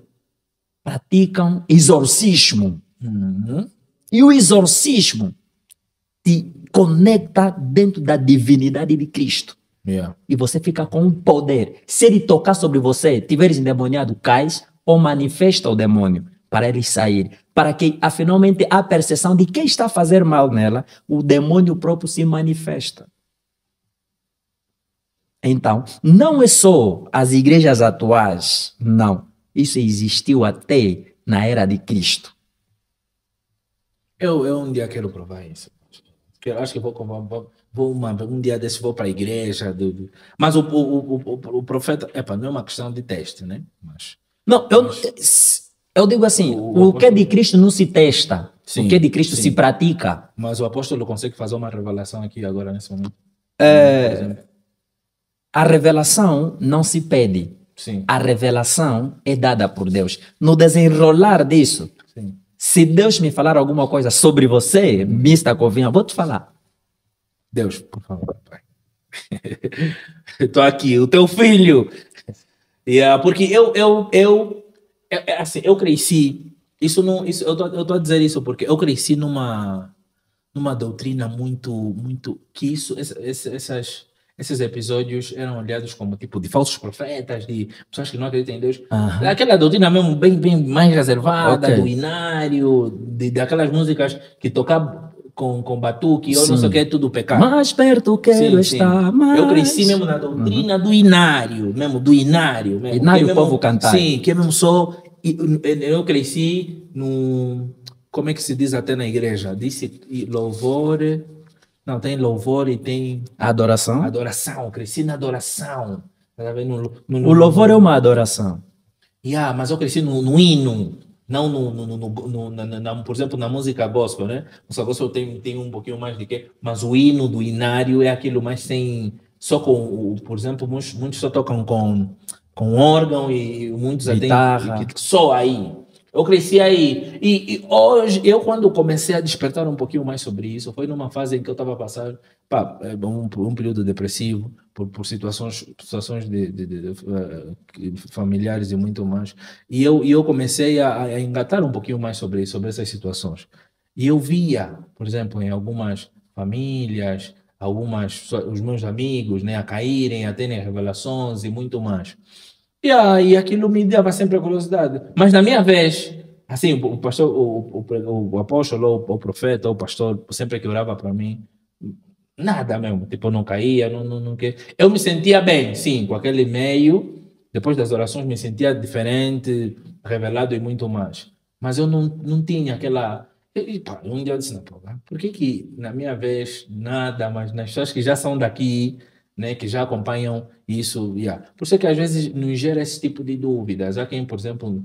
praticam exorcismo. E o exorcismo te conecta dentro da divinidade de Cristo. Yeah. E você fica com um poder. Se ele tocar sobre você, tiveres endemoniado, cais ou manifesta o demônio para ele sair. Para que, finalmente, a percepção de quem está a fazer mal nela, o demônio próprio se manifesta. Então, não é só as igrejas atuais, não. Isso existiu até na era de Cristo. Eu um dia quero provar isso. Eu acho que um dia desse vou para a igreja. Mas o profeta, não é uma questão de teste, né? Não, eu digo assim, o que é de Cristo não se testa. Sim, o que é de Cristo se pratica. Mas o apóstolo consegue fazer uma revelação aqui agora, nesse momento? A revelação não se pede. Sim. A revelação é dada por Deus. No desenrolar disso, sim, se Deus me falar alguma coisa sobre você, Mr. Covinha, vou te falar. Deus, por favor, pai. Estou aqui, o teu filho. Porque eu cresci. Eu estou a dizer isso porque eu cresci numa numa doutrina que esses episódios eram olhados como tipo de falsos profetas, de pessoas que não acreditam em Deus. Aham. Aquela doutrina mesmo bem mais reservada, Ok. do inário, daquelas músicas que tocavam com batuque, ou não sei o Sim. que, é tudo pecado. Mais perto quero estar, mais... Eu cresci mesmo na doutrina do inário, mesmo. Inário, que é o mesmo, povo cantar. Sim, que é mesmo só... Eu cresci no... Como é que se diz até na igreja? Disse louvor... Não, tem louvor e tem Adoração? adoração. Cresci na adoração. Tá vendo? O louvor é uma adoração. Mas eu cresci no hino, não por exemplo, na música gospel, né? Música gospel tem um pouquinho mais de quê? Mas o hino do inário é aquilo mais sem... Só com, por exemplo, muitos só tocam com órgão e muitos Guitarra. só aí. Eu cresci aí. E hoje, eu quando comecei a despertar um pouquinho mais sobre isso, foi numa fase em que eu estava passando um período depressivo, por situações familiares e muito mais. E eu comecei a engatar um pouquinho mais sobre essas situações. E eu via, por exemplo, em algumas famílias, os meus amigos, né, a caírem, a terem revelações e muito mais. E aquilo me dava sempre a curiosidade. Mas na minha vez, assim, o pastor, o apóstolo, o profeta, o pastor, sempre que orava para mim, nada mesmo. Tipo, eu não caía, eu me sentia bem, sim, com aquele meio. Depois das orações, me sentia diferente, revelado e muito mais. Mas eu não tinha aquela. Um dia eu disse, não, por que na minha vez nada, mas nas pessoas que já são daqui, né, que já acompanham isso, por isso é que às vezes nos gera esse tipo de dúvidas. Há quem, por exemplo,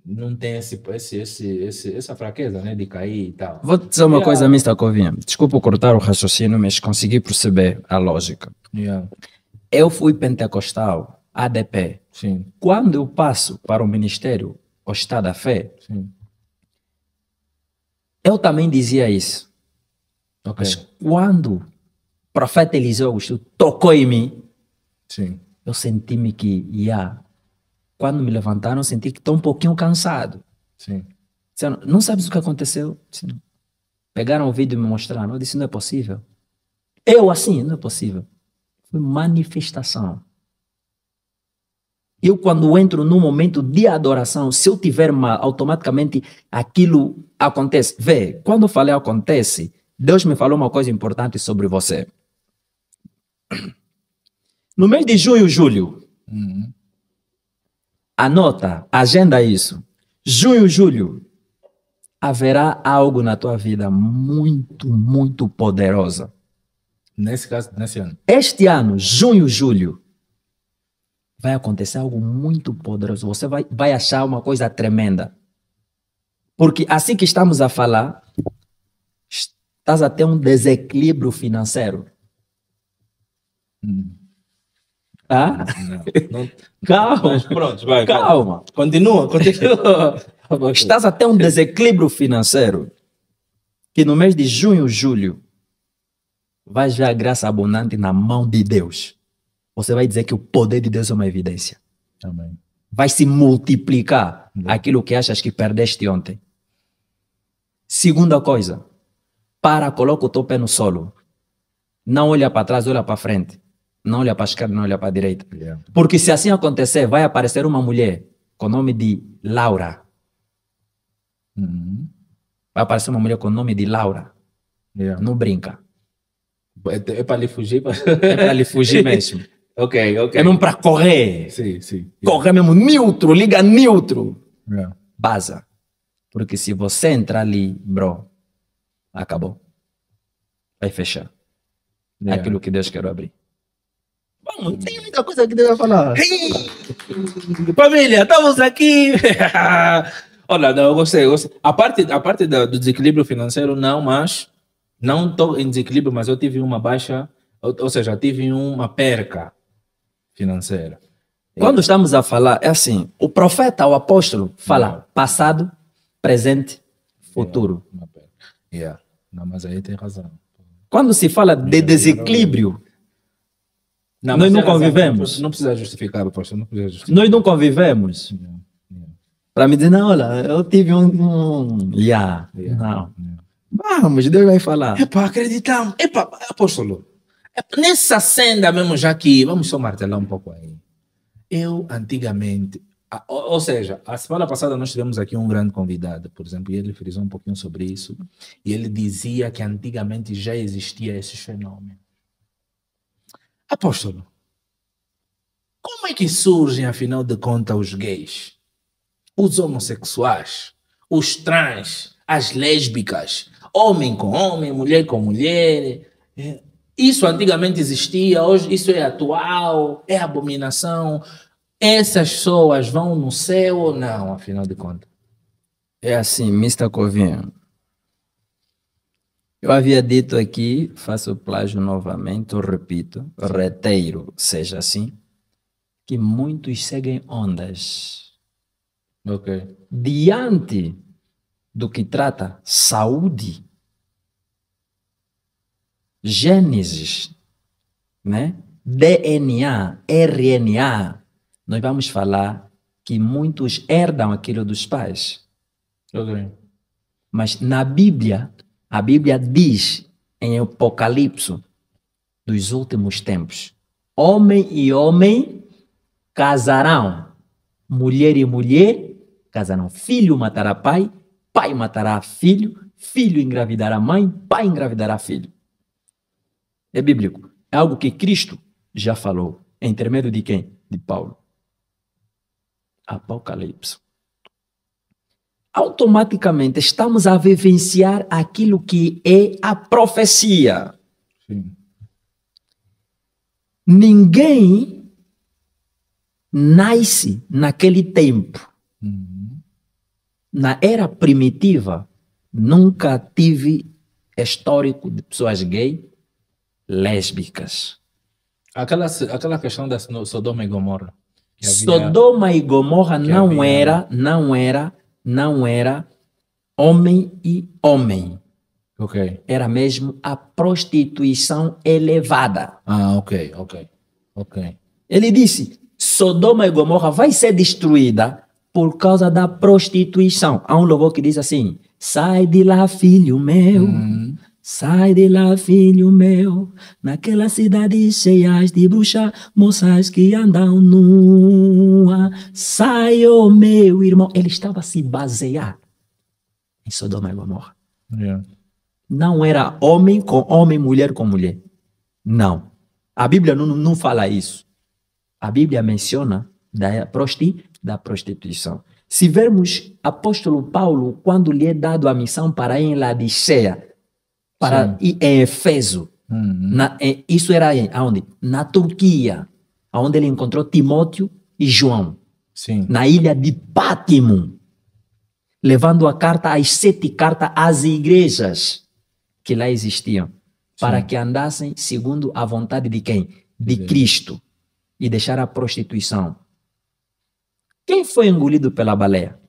não tem essa fraqueza, né, de cair e tal. Vou te dizer uma coisa, Mr. Covinha. Desculpa cortar o raciocínio, mas consegui perceber a lógica. Eu fui pentecostal, ADP. Sim. Quando eu passo para o ministério, o Estado da Fé, Sim. eu também dizia isso. Okay. Mas quando o profeta Eliseu Augusto tocou em mim, sim, eu senti-me que, quando me levantaram, eu senti que estou um pouquinho cansado. Sim. Disseram, não sabes o que aconteceu? Pegaram o vídeo e me mostraram. Eu disse, não é possível. Eu assim, não é possível. Foi manifestação. Eu, quando entro num momento de adoração, se eu tiver mal, automaticamente aquilo acontece. Vê, quando eu falei acontece, Deus me falou uma coisa importante sobre você. No mês de junho e julho, anota, agenda isso. Junho e julho, haverá algo na tua vida muito, muito poderosa. Nesse caso, nesse ano. Este ano, junho e julho, vai acontecer algo muito poderoso. Você vai achar uma coisa tremenda. Porque assim que estamos a falar, estás a ter um desequilíbrio financeiro. Não. Calma. Mas pronto, vai. Calma. Continua. Estás a ter um desequilíbrio financeiro que no mês de junho e julho vais ver a graça abundante na mão de Deus. Você vai dizer que o poder de Deus é uma evidência. Amém. Vai se multiplicar aquilo que achas que perdeste ontem. Segunda coisa, coloca o teu pé no solo. Não olha para trás, olha para frente. Não olha para a esquerda, não olha para a direita. Porque se assim acontecer, vai aparecer uma mulher com o nome de Laura. Vai aparecer uma mulher com o nome de Laura. Não brinca. É para lhe fugir? É para lhe fugir mesmo. Ok. É mesmo para correr. Sim. Correr mesmo, neutro, liga neutro. Baza. Porque se você entrar ali, bro, acabou. Vai fechar. É aquilo que Deus quer abrir. Vamos, tem muita coisa que Deus vai falar. Família, estamos aqui. Olha, eu gostei. A parte do desequilíbrio financeiro, não, mas não estou em desequilíbrio, mas eu tive uma baixa, ou seja, tive uma perca financeira. Quando estamos a falar, é assim, o profeta, o apóstolo, fala passado, presente, futuro. Não, mas aí tem razão. Quando se fala de desequilíbrio, nós não convivemos. Não precisa justificar, pastor, não precisa justificar. Nós não convivemos. Para me dizer, não, olha, eu tive um. Não. Vamos, Deus vai falar. Epa, acreditamos. Epa, apóstolo. Nessa senda mesmo, já que vamos só martelar um pouco aí. Eu, antigamente, ou seja, a semana passada nós tivemos aqui um grande convidado, por exemplo, e ele frisou um pouquinho sobre isso, e ele dizia que antigamente já existia esse fenômeno. Apóstolo, como é que surgem, afinal de contas, os gays, os homossexuais, os trans, as lésbicas, homem com homem, mulher com mulher? Isso antigamente existia, hoje isso é atual, é abominação. Essas pessoas vão no céu ou não, afinal de contas? É assim, Mister Covinho. Eu havia dito aqui, faço plágio novamente, eu repito, reteiro, seja assim, que muitos seguem ondas. Ok. Diante do que trata saúde, Gênesis, né? DNA, RNA, nós vamos falar que muitos herdam aquilo dos pais. Ok. Mas na Bíblia, a Bíblia diz em Apocalipse dos últimos tempos, homem e homem casarão, mulher e mulher casarão, filho matará pai, pai matará filho, filho engravidará mãe, pai engravidará filho. É bíblico. É algo que Cristo já falou. Em intermédio de quem? De Paulo. Apocalipse. Automaticamente estamos a vivenciar aquilo que é a profecia. Sim. Ninguém nasce naquele tempo. Na era primitiva, nunca tive histórico de pessoas gay, lésbicas. Aquela questão da Sodoma e Gomorra. Que havia... Sodoma e Gomorra não era homem e homem. Ok. Era mesmo a prostituição elevada. Ah, ok. Ele disse, Sodoma e Gomorra vai ser destruída por causa da prostituição. Há um louvor que diz assim, sai de lá, filho meu, sai de lá, filho meu, naquelas cidades cheias de bruxas, moças que andam nua, sai, oh meu irmão. Ele estava a se basear em Sodoma e Gomorra. Yeah. Não era homem com homem, mulher com mulher. Não. A Bíblia não fala isso. A Bíblia menciona da prostituição. Se vermos apóstolo Paulo, quando lhe é dado a missão para ir em Laodiceia, para ir em Efeso, isso era aonde? Na Turquia, onde ele encontrou Timóteo e João. Sim. Na ilha de Pátimo, levando a carta, as 7 cartas às igrejas que lá existiam, para que andassem segundo a vontade de quem? De Cristo, e deixar a prostituição. Quem foi engolido pela baleia?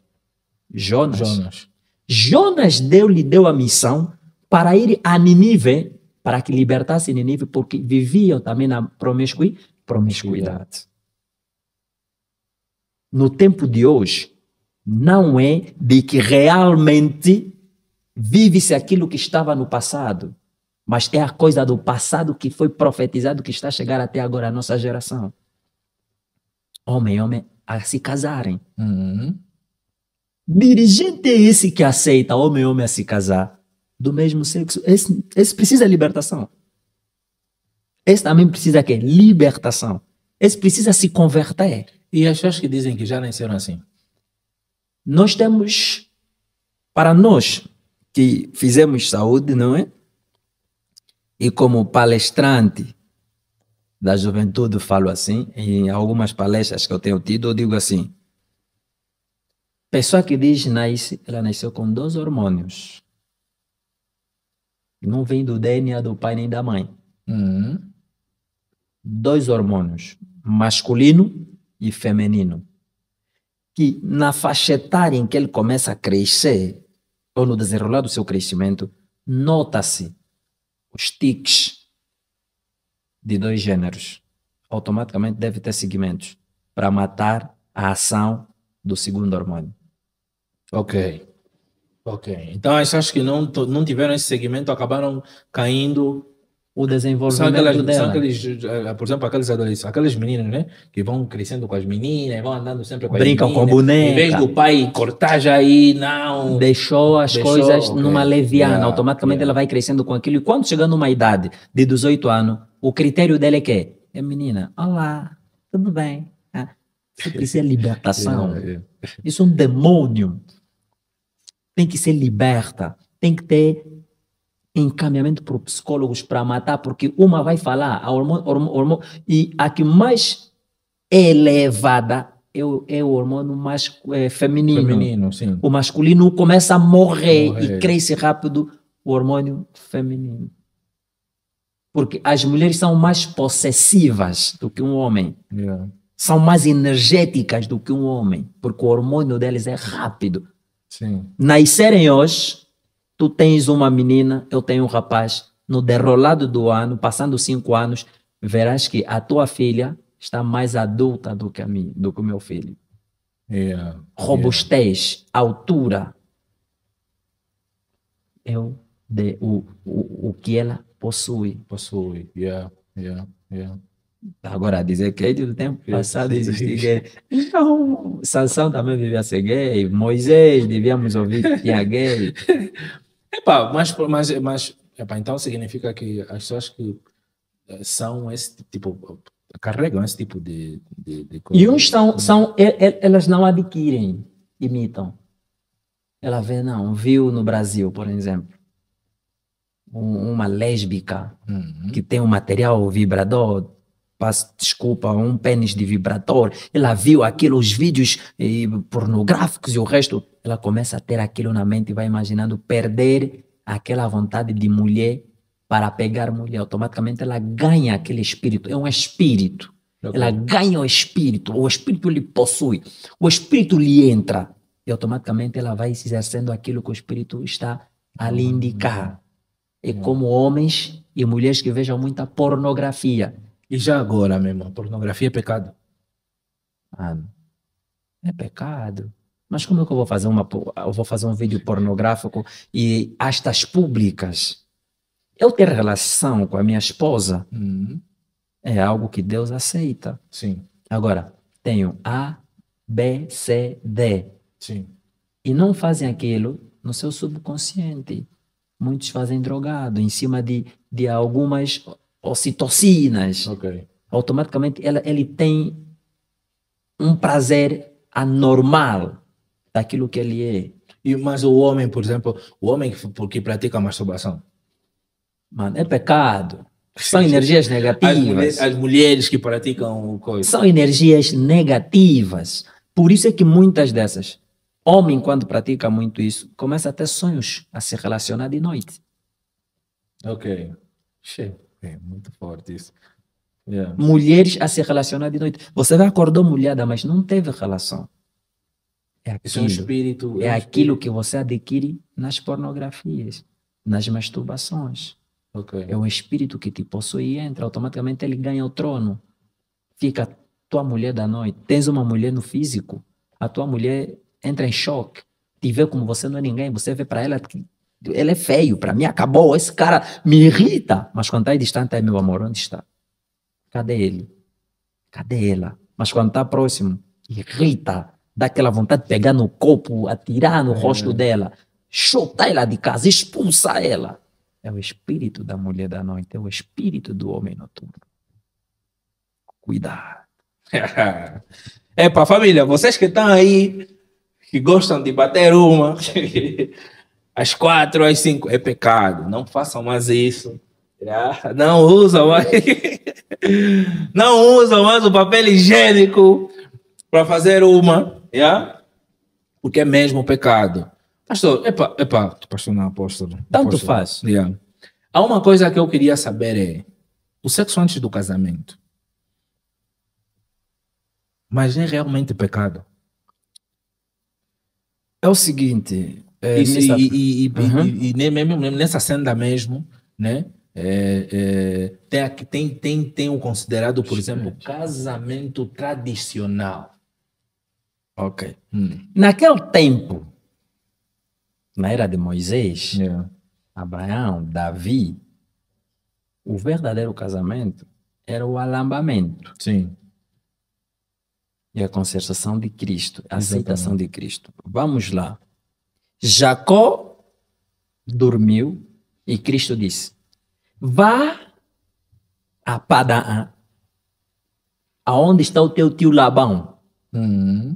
Jonas. Jonas lhe deu a missão para ir a Nínive, para que libertasse Nínive, porque viviam também na promiscuidade. No tempo de hoje, não é de que realmente vive-se aquilo que estava no passado, mas é a coisa do passado que foi profetizado que está a chegar até agora a nossa geração. Homem e homem a se casarem. Dirigente é esse que aceita homem e homem a se casar do mesmo sexo. Esse precisa de libertação. Esse também precisa de libertação. Esse precisa se converter. E as pessoas que dizem que já nasceram assim? Nós temos, para nós que fizemos saúde, não é? E como palestrante da juventude, falo assim, em algumas palestras que eu tenho tido, eu digo assim, pessoa que diz nasce, ela nasceu com 2 hormônios. Não vem do DNA do pai nem da mãe. 2 hormônios, masculino e feminino. Que na faixa etária em que ele começa a crescer, ou no desenrolar do seu crescimento, nota-se os tiques de 2 gêneros. Automaticamente deve ter segmentos para matar a ação do segundo hormônio. Ok. Ok. Então, acho que não tiveram esse segmento, acabaram caindo. O São desenvolvimento são dela. aqueles, por exemplo, aqueles adolescentes, aqueles meninos, né? Que vão crescendo com as meninas, vão andando sempre com as Brincam com meninas. Em vez boneca. do pai cortar já aí, não. Deixou as coisas Deixou, numa ok. leviana. Yeah, Automaticamente ela yeah. vai crescendo com aquilo. E quando chega numa idade de 18 anos, o critério dela é que é menina. Olá, tudo bem? Ah, isso precisa de libertação. Yeah, yeah. Isso é um demônio. Tem que ser liberta. Tem que ter encaminhamento para psicólogos para matar, porque uma vai falar, e a que mais é elevada é o hormônio mais feminino. Feminino, sim. O masculino começa a morrer e Morrer. cresce rápido o hormônio feminino. Porque as mulheres são mais possessivas do que um homem. Yeah. São mais energéticas do que um homem, porque o hormônio deles é rápido. Sim. Nascerem hoje, tu tens uma menina, eu tenho um rapaz, no derrolado do ano, passando 5 anos, verás que a tua filha está mais adulta do que do que o meu filho. Yeah. Robustez, altura, é o que ela possui. Possui. Yeah. Yeah. Yeah. Agora, dizer que do tempo passado existia gay. Não, Sansão também devia ser gay, Moisés, devíamos ouvir que tinha gay. Epá, epá, então significa que as pessoas que são esse tipo, carregam esse tipo de coisa. E uns elas não adquirem, imitam. Ela vê, não, viu no Brasil, por exemplo, uma lésbica que tem um material vibrador, desculpa, um pênis de vibrador, ela viu aquilo, os vídeos pornográficos e o resto, ela começa a ter aquilo na mente e vai imaginando perder aquela vontade de mulher para pegar mulher. Automaticamente ela ganha aquele espírito, é um espírito. Okay. Ela ganha o espírito lhe possui, o espírito lhe entra e automaticamente ela vai se exercendo aquilo que o espírito está a lhe indicar. É como homens e mulheres que vejam muita pornografia. E já agora mesmo, a pornografia é pecado? É pecado. Mas como é que eu vou fazer um vídeo pornográfico e astas públicas? Eu ter relação com a minha esposa é algo que Deus aceita. Sim. Agora, tenho A, B, C, D. Sim. E não fazem aquilo no seu subconsciente. Muitos fazem drogado em cima de algumas ocitocinas. Okay. Automaticamente ele tem um prazer anormal daquilo que ele é. Mas o homem, por exemplo, o homem que pratica masturbação? Mano, é pecado. São energias negativas. As mulheres que praticam coisa. São energias negativas. Por isso é que muitas dessas, homem quando pratica muito isso, começa a ter sonhos a se relacionar de noite. Ok. É muito forte isso. Yeah. Mulheres a se relacionar de noite. Você vai acordar molhada, mas não teve relação. Isso é um espírito. É aquilo que você adquire nas pornografias, nas masturbações. Okay. É o espírito que te possui e entra. Automaticamente ele ganha o trono. Fica tua mulher da noite. Tens uma mulher no físico. A tua mulher entra em choque. Te vê como você não é ninguém. Você vê para ela que ele é feio. Para mim acabou. Esse cara me irrita. Mas quando está distante, meu amor, onde está? Cadê ele? Cadê ela? Mas quando está próximo, irrita. Dá aquela vontade de pegar no corpo, atirar no rosto dela. Chutar ela de casa, expulsar ela. É o espírito da mulher da noite. É o espírito do homem noturno. Cuidado. Para família, vocês que estão aí, que gostam de bater uma, às 4, às 5, é pecado. Não façam mais isso. Não usam mais. Não usam mais o papel higiênico para fazer uma. Porque é mesmo pecado. Pastor, pastor não, apóstolo. Tanto faz. Há uma coisa que eu queria saber é o sexo antes do casamento. Mas é realmente pecado? É o seguinte... E nessa senda mesmo, né? Tem o considerado, por exemplo, casamento tradicional. Ok. Naquele tempo, na era de Moisés, Yeah. Abraão, Davi, o verdadeiro casamento era o alambamento Sim. e a concertação de Cristo, a aceitação Exatamente. de Cristo. Vamos lá. Jacó dormiu e Cristo disse: vá a Padã, aonde está o teu tio Labão.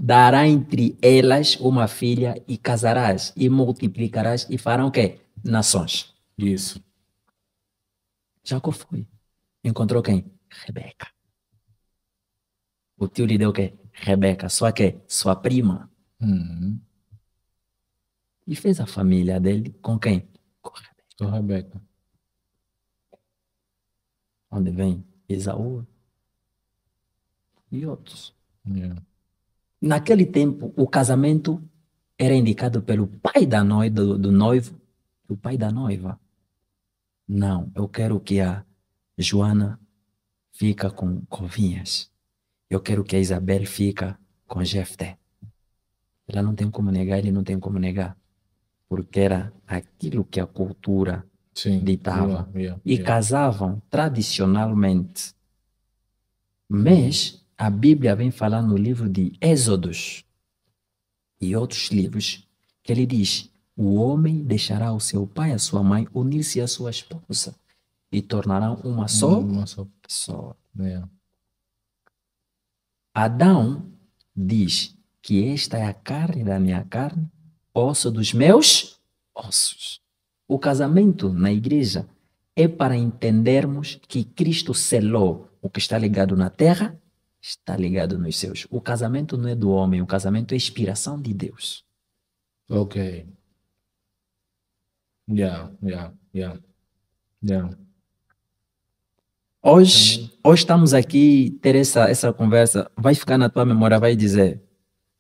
Dará entre elas uma filha e casarás e multiplicarás e farão o quê? Nações. Isso. Jacó foi. Encontrou quem? Rebeca. O tio lhe deu o quê? Rebeca, sua quê? Sua prima. E fez a família dele com quem? Com Rebeca. Sou Rebeca. Onde vem Esaú e outros. Yeah. Naquele tempo, o casamento era indicado pelo pai da noiva, do noivo, do pai da noiva. Não, eu quero que a Joana fica com Covinhas. Eu quero que a Isabel fica com Jefté. Ela não tem como negar, ele não tem como negar. Porque era aquilo que a cultura Sim. ditava. Yeah. E casavam tradicionalmente. Mas a Bíblia vem falar no livro de Êxodos e outros livros que ele diz: o homem deixará o seu pai e a sua mãe, unir-se à sua esposa e tornarão uma só pessoa. Yeah. Adão diz que esta é a carne da minha carne, osso dos meus ossos. O casamento na igreja é para entendermos que Cristo selou o que está ligado na terra, está ligado nos céus. O casamento não é do homem, o casamento é inspiração de Deus. Ok. Yeah. Hoje estamos aqui ter essa conversa. Vai ficar na tua memória, vai dizer: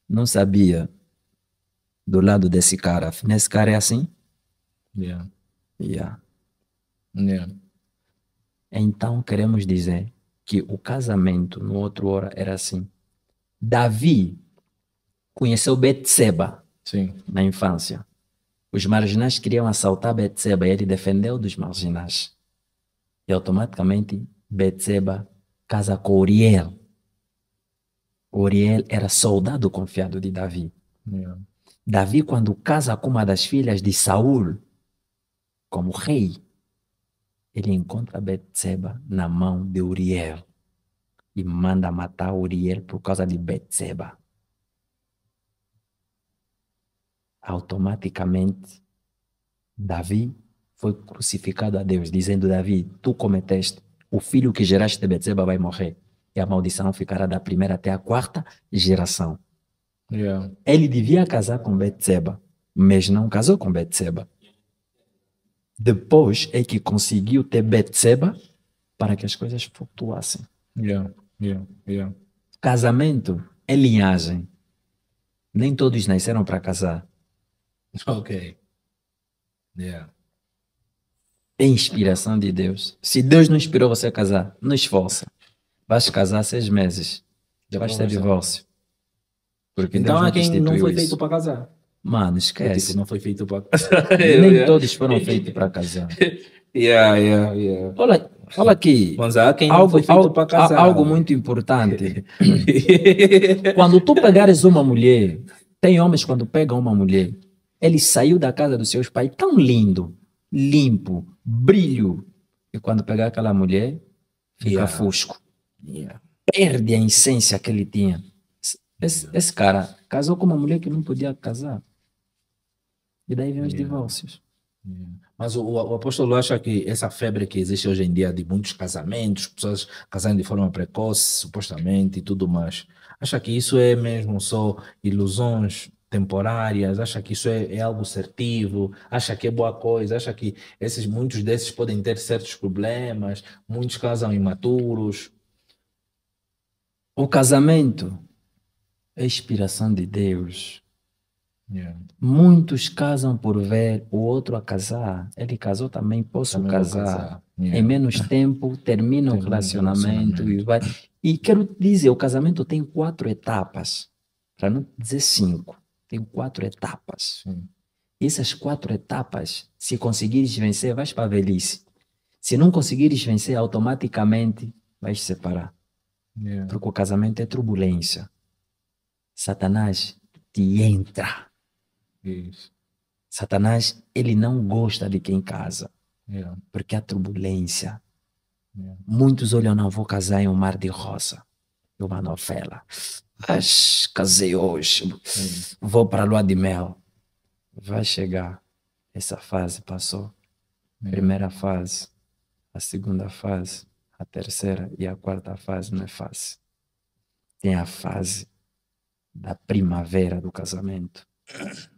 não sabia do lado desse cara. Afinal, esse cara é assim? Yeah. Então queremos dizer que o casamento no outro hora era assim. Davi conheceu Betseba na infância. Os marginais queriam assaltar Betseba e ele defendeu dos marginais. E automaticamente Betseba casa com Uriel. Uriel era soldado confiado de Davi. Davi, quando casa com uma das filhas de Saul, como rei, ele encontra Betseba na mão de Uriel e manda matar Uriel por causa de Betseba. Automaticamente, Davi foi crucificado a Deus, dizendo: Davi, tu cometeste, o filho que geraste de Betseba vai morrer, e a maldição ficará da primeira até a quarta geração. Ele devia casar com Betseba, mas não casou com Betseba. Depois é que conseguiu ter Betseba para que as coisas flutuassem. Casamento é linhagem. Nem todos nasceram para casar. Ok. É inspiração de Deus. Se Deus não inspirou você a casar, não esforça. Vais casar 6 meses. Vais ter divórcio. Porque Então Deus há quem não foi isso. feito para casar. Mano, esquece. Não foi feito para casar. Nem todos foram feitos para casar. Olha aqui. Mas há quem não foi feito para casar. Algo muito importante. Quando tu pegares uma mulher, tem homens quando pegam uma mulher, ele saiu da casa dos seus pais tão lindo, limpo, brilho. E quando pegar aquela mulher, fica fusco. Perde a essência que ele tinha. Esse cara casou com uma mulher que não podia casar. E daí vem os divórcios. Mas o apóstolo acha que essa febre que existe hoje em dia de muitos casamentos, pessoas casando de forma precoce, supostamente, e tudo mais, acha que isso é mesmo só ilusões temporárias? Acha que isso é algo assertivo? Acha que é boa coisa? Acha que muitos desses podem ter certos problemas? Muitos casam imaturos? O casamento é inspiração de Deus. Muitos casam por ver o outro a casar. Ele casou também, posso casar. Em menos tempo, termina o relacionamento e vai. E quero dizer, o casamento tem 4 etapas, para não dizer 5. Tem 4 etapas. Essas 4 etapas, se conseguires vencer, vais para a velhice. Se não conseguires vencer, automaticamente vais se separar. Yeah. Porque o casamento é turbulência. Satanás te entra. Isso. Satanás, ele não gosta de quem casa, Yeah. porque há turbulência. Yeah. Muitos olham, não, vou casar em um mar de rosa. É uma novela. Casei hoje. Vou para a lua de mel. Vai chegar. Essa fase passou. Primeira fase, a segunda fase, a terceira e a quarta fase não é fácil. Tem a fase da primavera do casamento,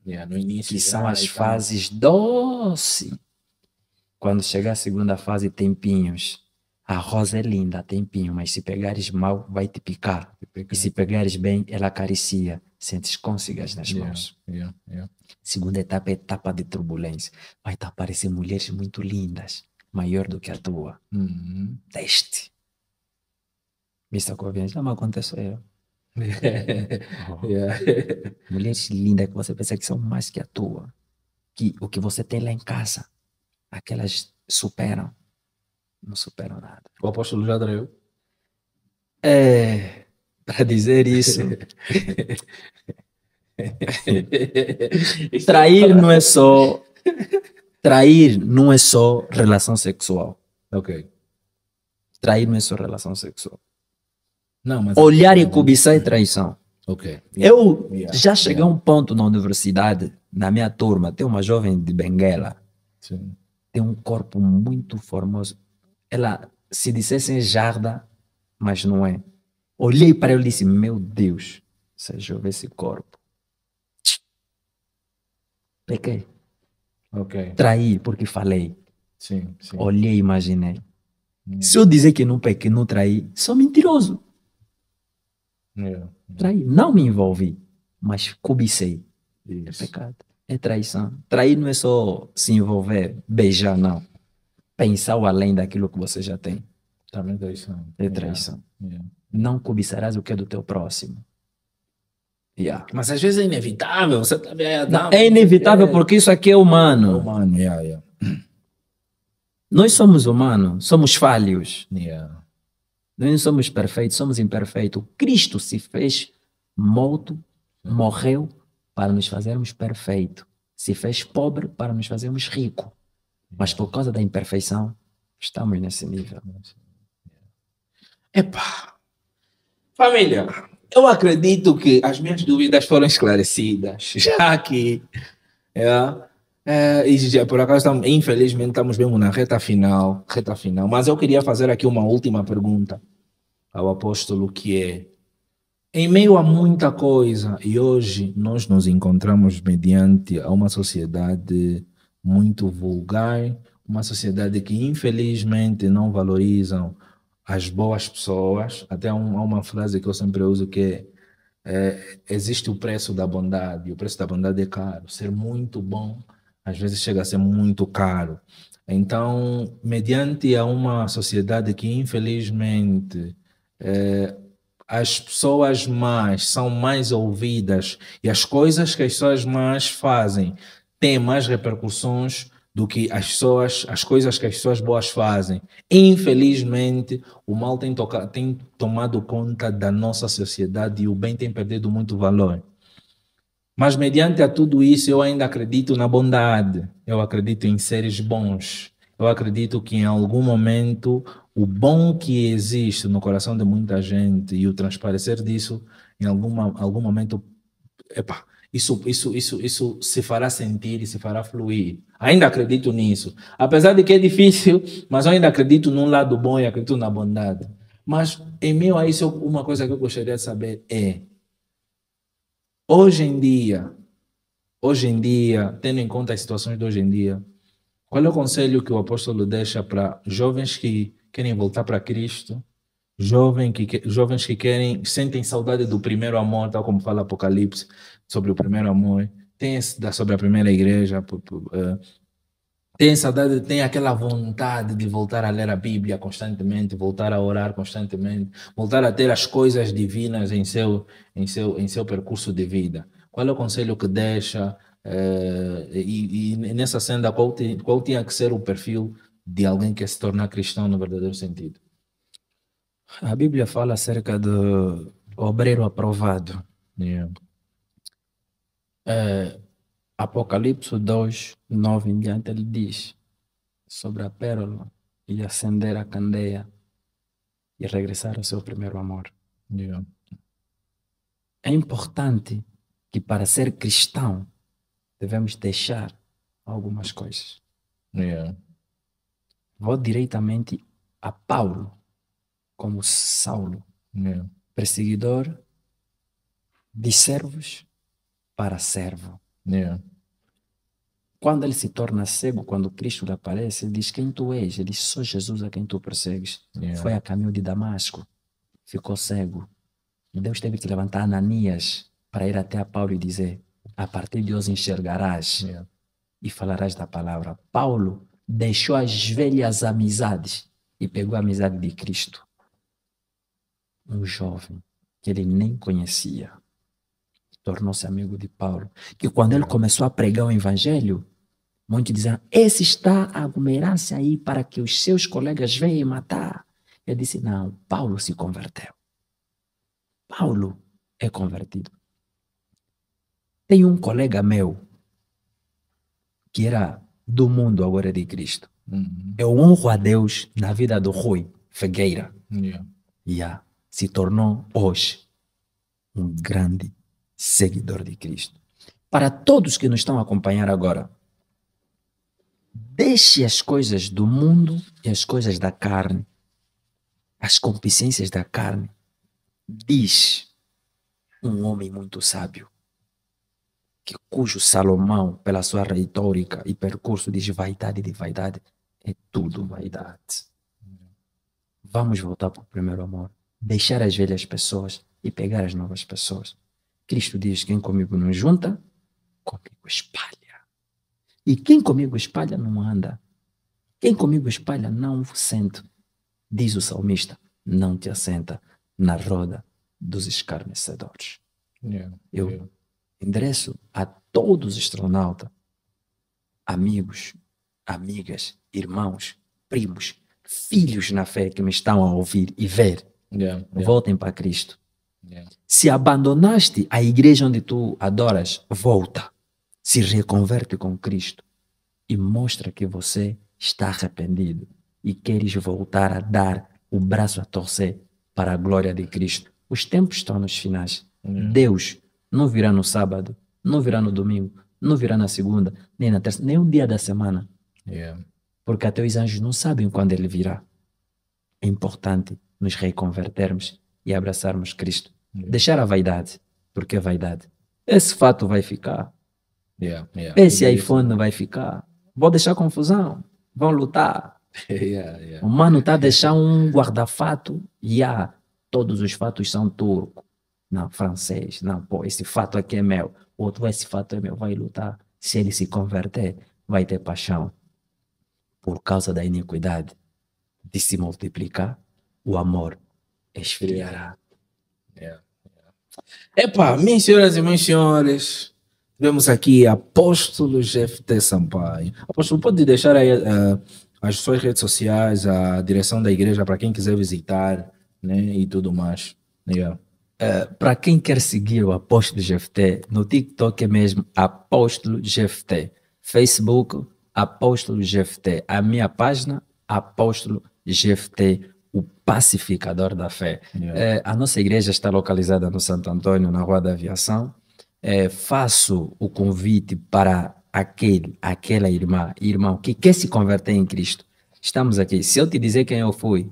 Yeah, no início que já, são as e tal. fases doce. Quando chegar a segunda fase, tem pinhos. A rosa é linda, tem pinho, mas se pegares mal, vai te picar. E se pegares bem, ela acaricia. Sentes cócegas nas mãos. Yeah. Yeah. Segunda etapa é etapa de turbulência. Vai te aparecer mulheres muito lindas, maior do que a tua. Uhum. Teste. Vista com a já me aconteceu. Yeah. Mulheres lindas que você pensa que são mais que a tua. Que o que você tem lá em casa, aquelas superam. Não superam nada. O apóstolo já traiu? Para dizer isso, trair não é só relação sexual. Ok. Trair não é só relação sexual. Não, mas Olhar e cobiçar é traição. ok. Eu Yeah. já cheguei a um ponto na universidade, na minha turma, tem uma jovem de Benguela, Sim. tem um corpo muito formoso. Ela, se dissessem jarda, mas não é. Olhei para ela e disse, meu Deus, se eu ver esse corpo. Pequei. Ok. Traí porque falei. Sim. Olhei e imaginei. Se eu dizer que não pequei, não traí, sou mentiroso. Yeah. Traí. Não me envolvi, mas cobicei. É Isso. pecado. É traição. Trair não é só se envolver, beijar, não. Pensar o além daquilo que você já tem. Também traição. É traição. Yeah. Não cobiçarás o que é do teu próximo. Yeah. Mas às vezes é inevitável. Você tá vendo? Não, é inevitável porque isso aqui é humano. Humano, yeah. Nós somos humanos, somos falhos. Yeah. Nós não somos perfeitos, somos imperfeitos. Cristo se fez morto, morreu para nos fazermos perfeitos. Se fez pobre para nos fazermos ricos. Mas por causa da imperfeição, estamos nesse nível. Epá. Família, eu acredito que as minhas dúvidas foram esclarecidas. Já que... e já, por acaso, infelizmente, estamos mesmo na reta final. Mas eu queria fazer aqui uma última pergunta ao apóstolo, que é: em meio a muita coisa, e hoje nós nos encontramos mediante a uma sociedade muito vulgar, uma sociedade que infelizmente não valorizam as boas pessoas. Até há uma frase que eu sempre uso, que existe o preço da bondade, e o preço da bondade é caro. Ser muito bom às vezes chega a ser muito caro. Então, mediante a uma sociedade que infelizmente as pessoas más são mais ouvidas, e as coisas que as pessoas más fazem têm mais repercussões do que as coisas que as pessoas boas fazem. Infelizmente, o mal tem tomado conta da nossa sociedade e o bem tem perdido muito valor. Mas mediante a tudo isso, eu ainda acredito na bondade. Eu acredito em seres bons. Eu acredito que em algum momento o bom que existe no coração de muita gente e o transparecer disso, em algum momento, isso se fará sentir e se fará fluir. Ainda acredito nisso. Apesar de que é difícil, mas eu ainda acredito num lado bom e acredito na bondade. Mas em meio a isso, uma coisa que eu gostaria de saber é: hoje em dia, tendo em conta as situações de hoje em dia, qual é o conselho que o apóstolo deixa para jovens que querem voltar para Cristo, jovens que sentem saudade do primeiro amor, tal como fala Apocalipse, sobre o primeiro amor, sobre a primeira igreja, tem saudade, tem aquela vontade de voltar a ler a Bíblia constantemente, voltar a orar constantemente, voltar a ter as coisas divinas em seu percurso de vida. Qual é o conselho que deixa E nessa senda, qual tinha que ser o perfil de alguém que se torna cristão no verdadeiro sentido? A Bíblia fala acerca do obreiro aprovado. Yeah. Apocalipse 2, 9 em diante, ele diz sobre a pérola e acender a candeia e regressar ao seu primeiro amor. Yeah. É importante que para ser cristão devemos deixar algumas coisas. Yeah. Vou diretamente a Paulo, como Saulo, Yeah. perseguidor de servos para servo. Yeah. Quando ele se torna cego, quando Cristo lhe aparece, ele diz: quem tu és? Ele diz: sou Jesus a quem tu persegues. Yeah. Foi a caminho de Damasco, ficou cego. Deus teve que levantar Ananias para ir até a Paulo e dizer: a partir de hoje enxergarás Yeah. e falarás da palavra. Paulo deixou as velhas amizades e pegou a amizade de Cristo. Um jovem que ele nem conhecia tornou-se amigo de Paulo. Que quando ele começou a pregar o evangelho, muitos diziam: esse está a aglomerar-se aí para que os seus colegas venham matar. Eu disse: não, Paulo se converteu. Paulo é convertido. Tem um colega meu que era do mundo, agora é de Cristo. Eu honro a Deus na vida do Rui Figueira. Yeah. Se tornou hoje um grande seguidor de Cristo. Para todos que nos estão a acompanhar agora, deixe as coisas do mundo e as coisas da carne, as concupiscências da carne. Diz um homem muito sábio, cujo Salomão, pela sua retórica e percurso, diz: vaidade de vaidade é tudo vaidade. Vamos voltar para o primeiro amor, deixar as velhas pessoas e pegar as novas pessoas. Cristo diz: quem comigo não junta, comigo espalha. E quem comigo espalha não anda. Quem comigo espalha não vos sente. Diz o salmista: não te assenta na roda dos escarnecedores. Yeah. Eu endereço a todos os astronautas, amigos, amigas, irmãos, primos, filhos na fé que me estão a ouvir e ver. Yeah. Voltem para Cristo. Yeah. Se abandonaste a igreja onde tu adoras, volta. Se reconverte com Cristo e mostra que você está arrependido e queres voltar a dar o braço a torcer para a glória de Cristo. Os tempos estão nos finais. Deus não virá no sábado, não virá no domingo, não virá na segunda, nem na terça, nem um dia da semana. Yeah. Porque até os anjos não sabem quando ele virá. É importante nos reconvertermos e abraçarmos Cristo. Deixar a vaidade, porque é vaidade. Esse fato vai ficar. Yeah. Yeah. Esse iPhone não vai ficar. Vou deixar confusão. Vão lutar. Yeah. O mano está a deixar um guarda-fato e todos os fatos são turco. Não, francês. Não, pô, esse fato aqui é meu. Outro, esse fato é meu. Vai lutar. Se ele se converter, vai ter paixão. Por causa da iniquidade de se multiplicar, o amor esfriará. Epá, minhas senhoras e meus senhores, vemos aqui Apóstolo GFT Sampaio. Apóstolo, pode deixar aí as suas redes sociais, a direção da igreja para quem quiser visitar, né, e tudo mais. Yeah. Para quem quer seguir o Apóstolo GFT, no TikTok é mesmo Apóstolo GFT. Facebook, Apóstolo GFT. A minha página, Apóstolo GFT, o pacificador da fé. Yeah. A nossa igreja está localizada no Santo Antônio, na Rua da Aviação. Faço o convite para aquela irmão que quer se converter em Cristo. Estamos aqui. Se eu te dizer quem eu fui,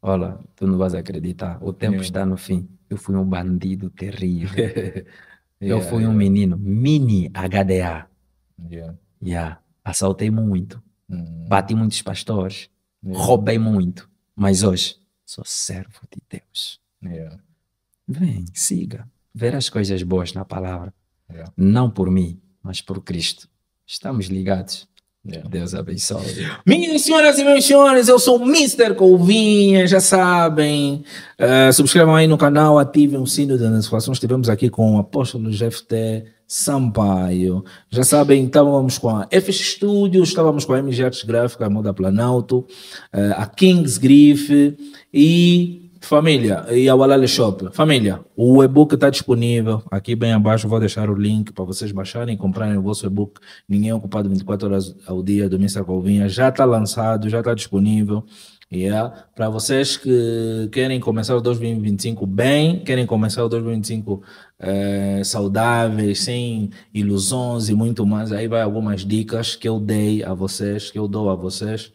olha, tu não vais acreditar. O tempo está no fim. Eu fui um bandido terrível. Eu fui um menino mini HDA. Assaltei muito. Bati muitos pastores. Roubei muito. Mas hoje sou servo de Deus. Vem, siga. Ver as coisas boas na palavra. Não por mim, mas por Cristo. Estamos ligados. Deus abençoe. Minhas senhoras e meus senhores, eu sou o Mr. Couvinha, já sabem. Subscrevam aí no canal, ativem o sino das notificações. Estivemos aqui com o apóstolo GFT Sampaio. Já sabem, estávamos com a FX Studios, estávamos com a MG Artes Gráfica, a Moda Planalto, a Kings Grife e... Família, e a Walale Shop. Família, o e-book está disponível. Aqui bem abaixo vou deixar o link para vocês baixarem e comprarem o vosso e-book. Ninguém é ocupado 24 horas ao dia do Mr. Couvinha. Já está lançado, já está disponível. Para vocês que querem começar o 2025 bem, querem começar o 2025 saudáveis, sem ilusões e muito mais. Aí vai algumas dicas que eu dei a vocês, que eu dou a vocês.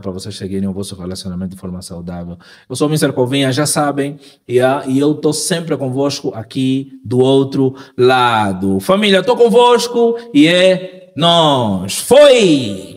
Para vocês seguirem o vosso relacionamento de forma saudável. Eu sou o Mr. Couvinha, já sabem, e eu estou sempre convosco aqui do outro lado. Família, estou convosco e é nós. Foi!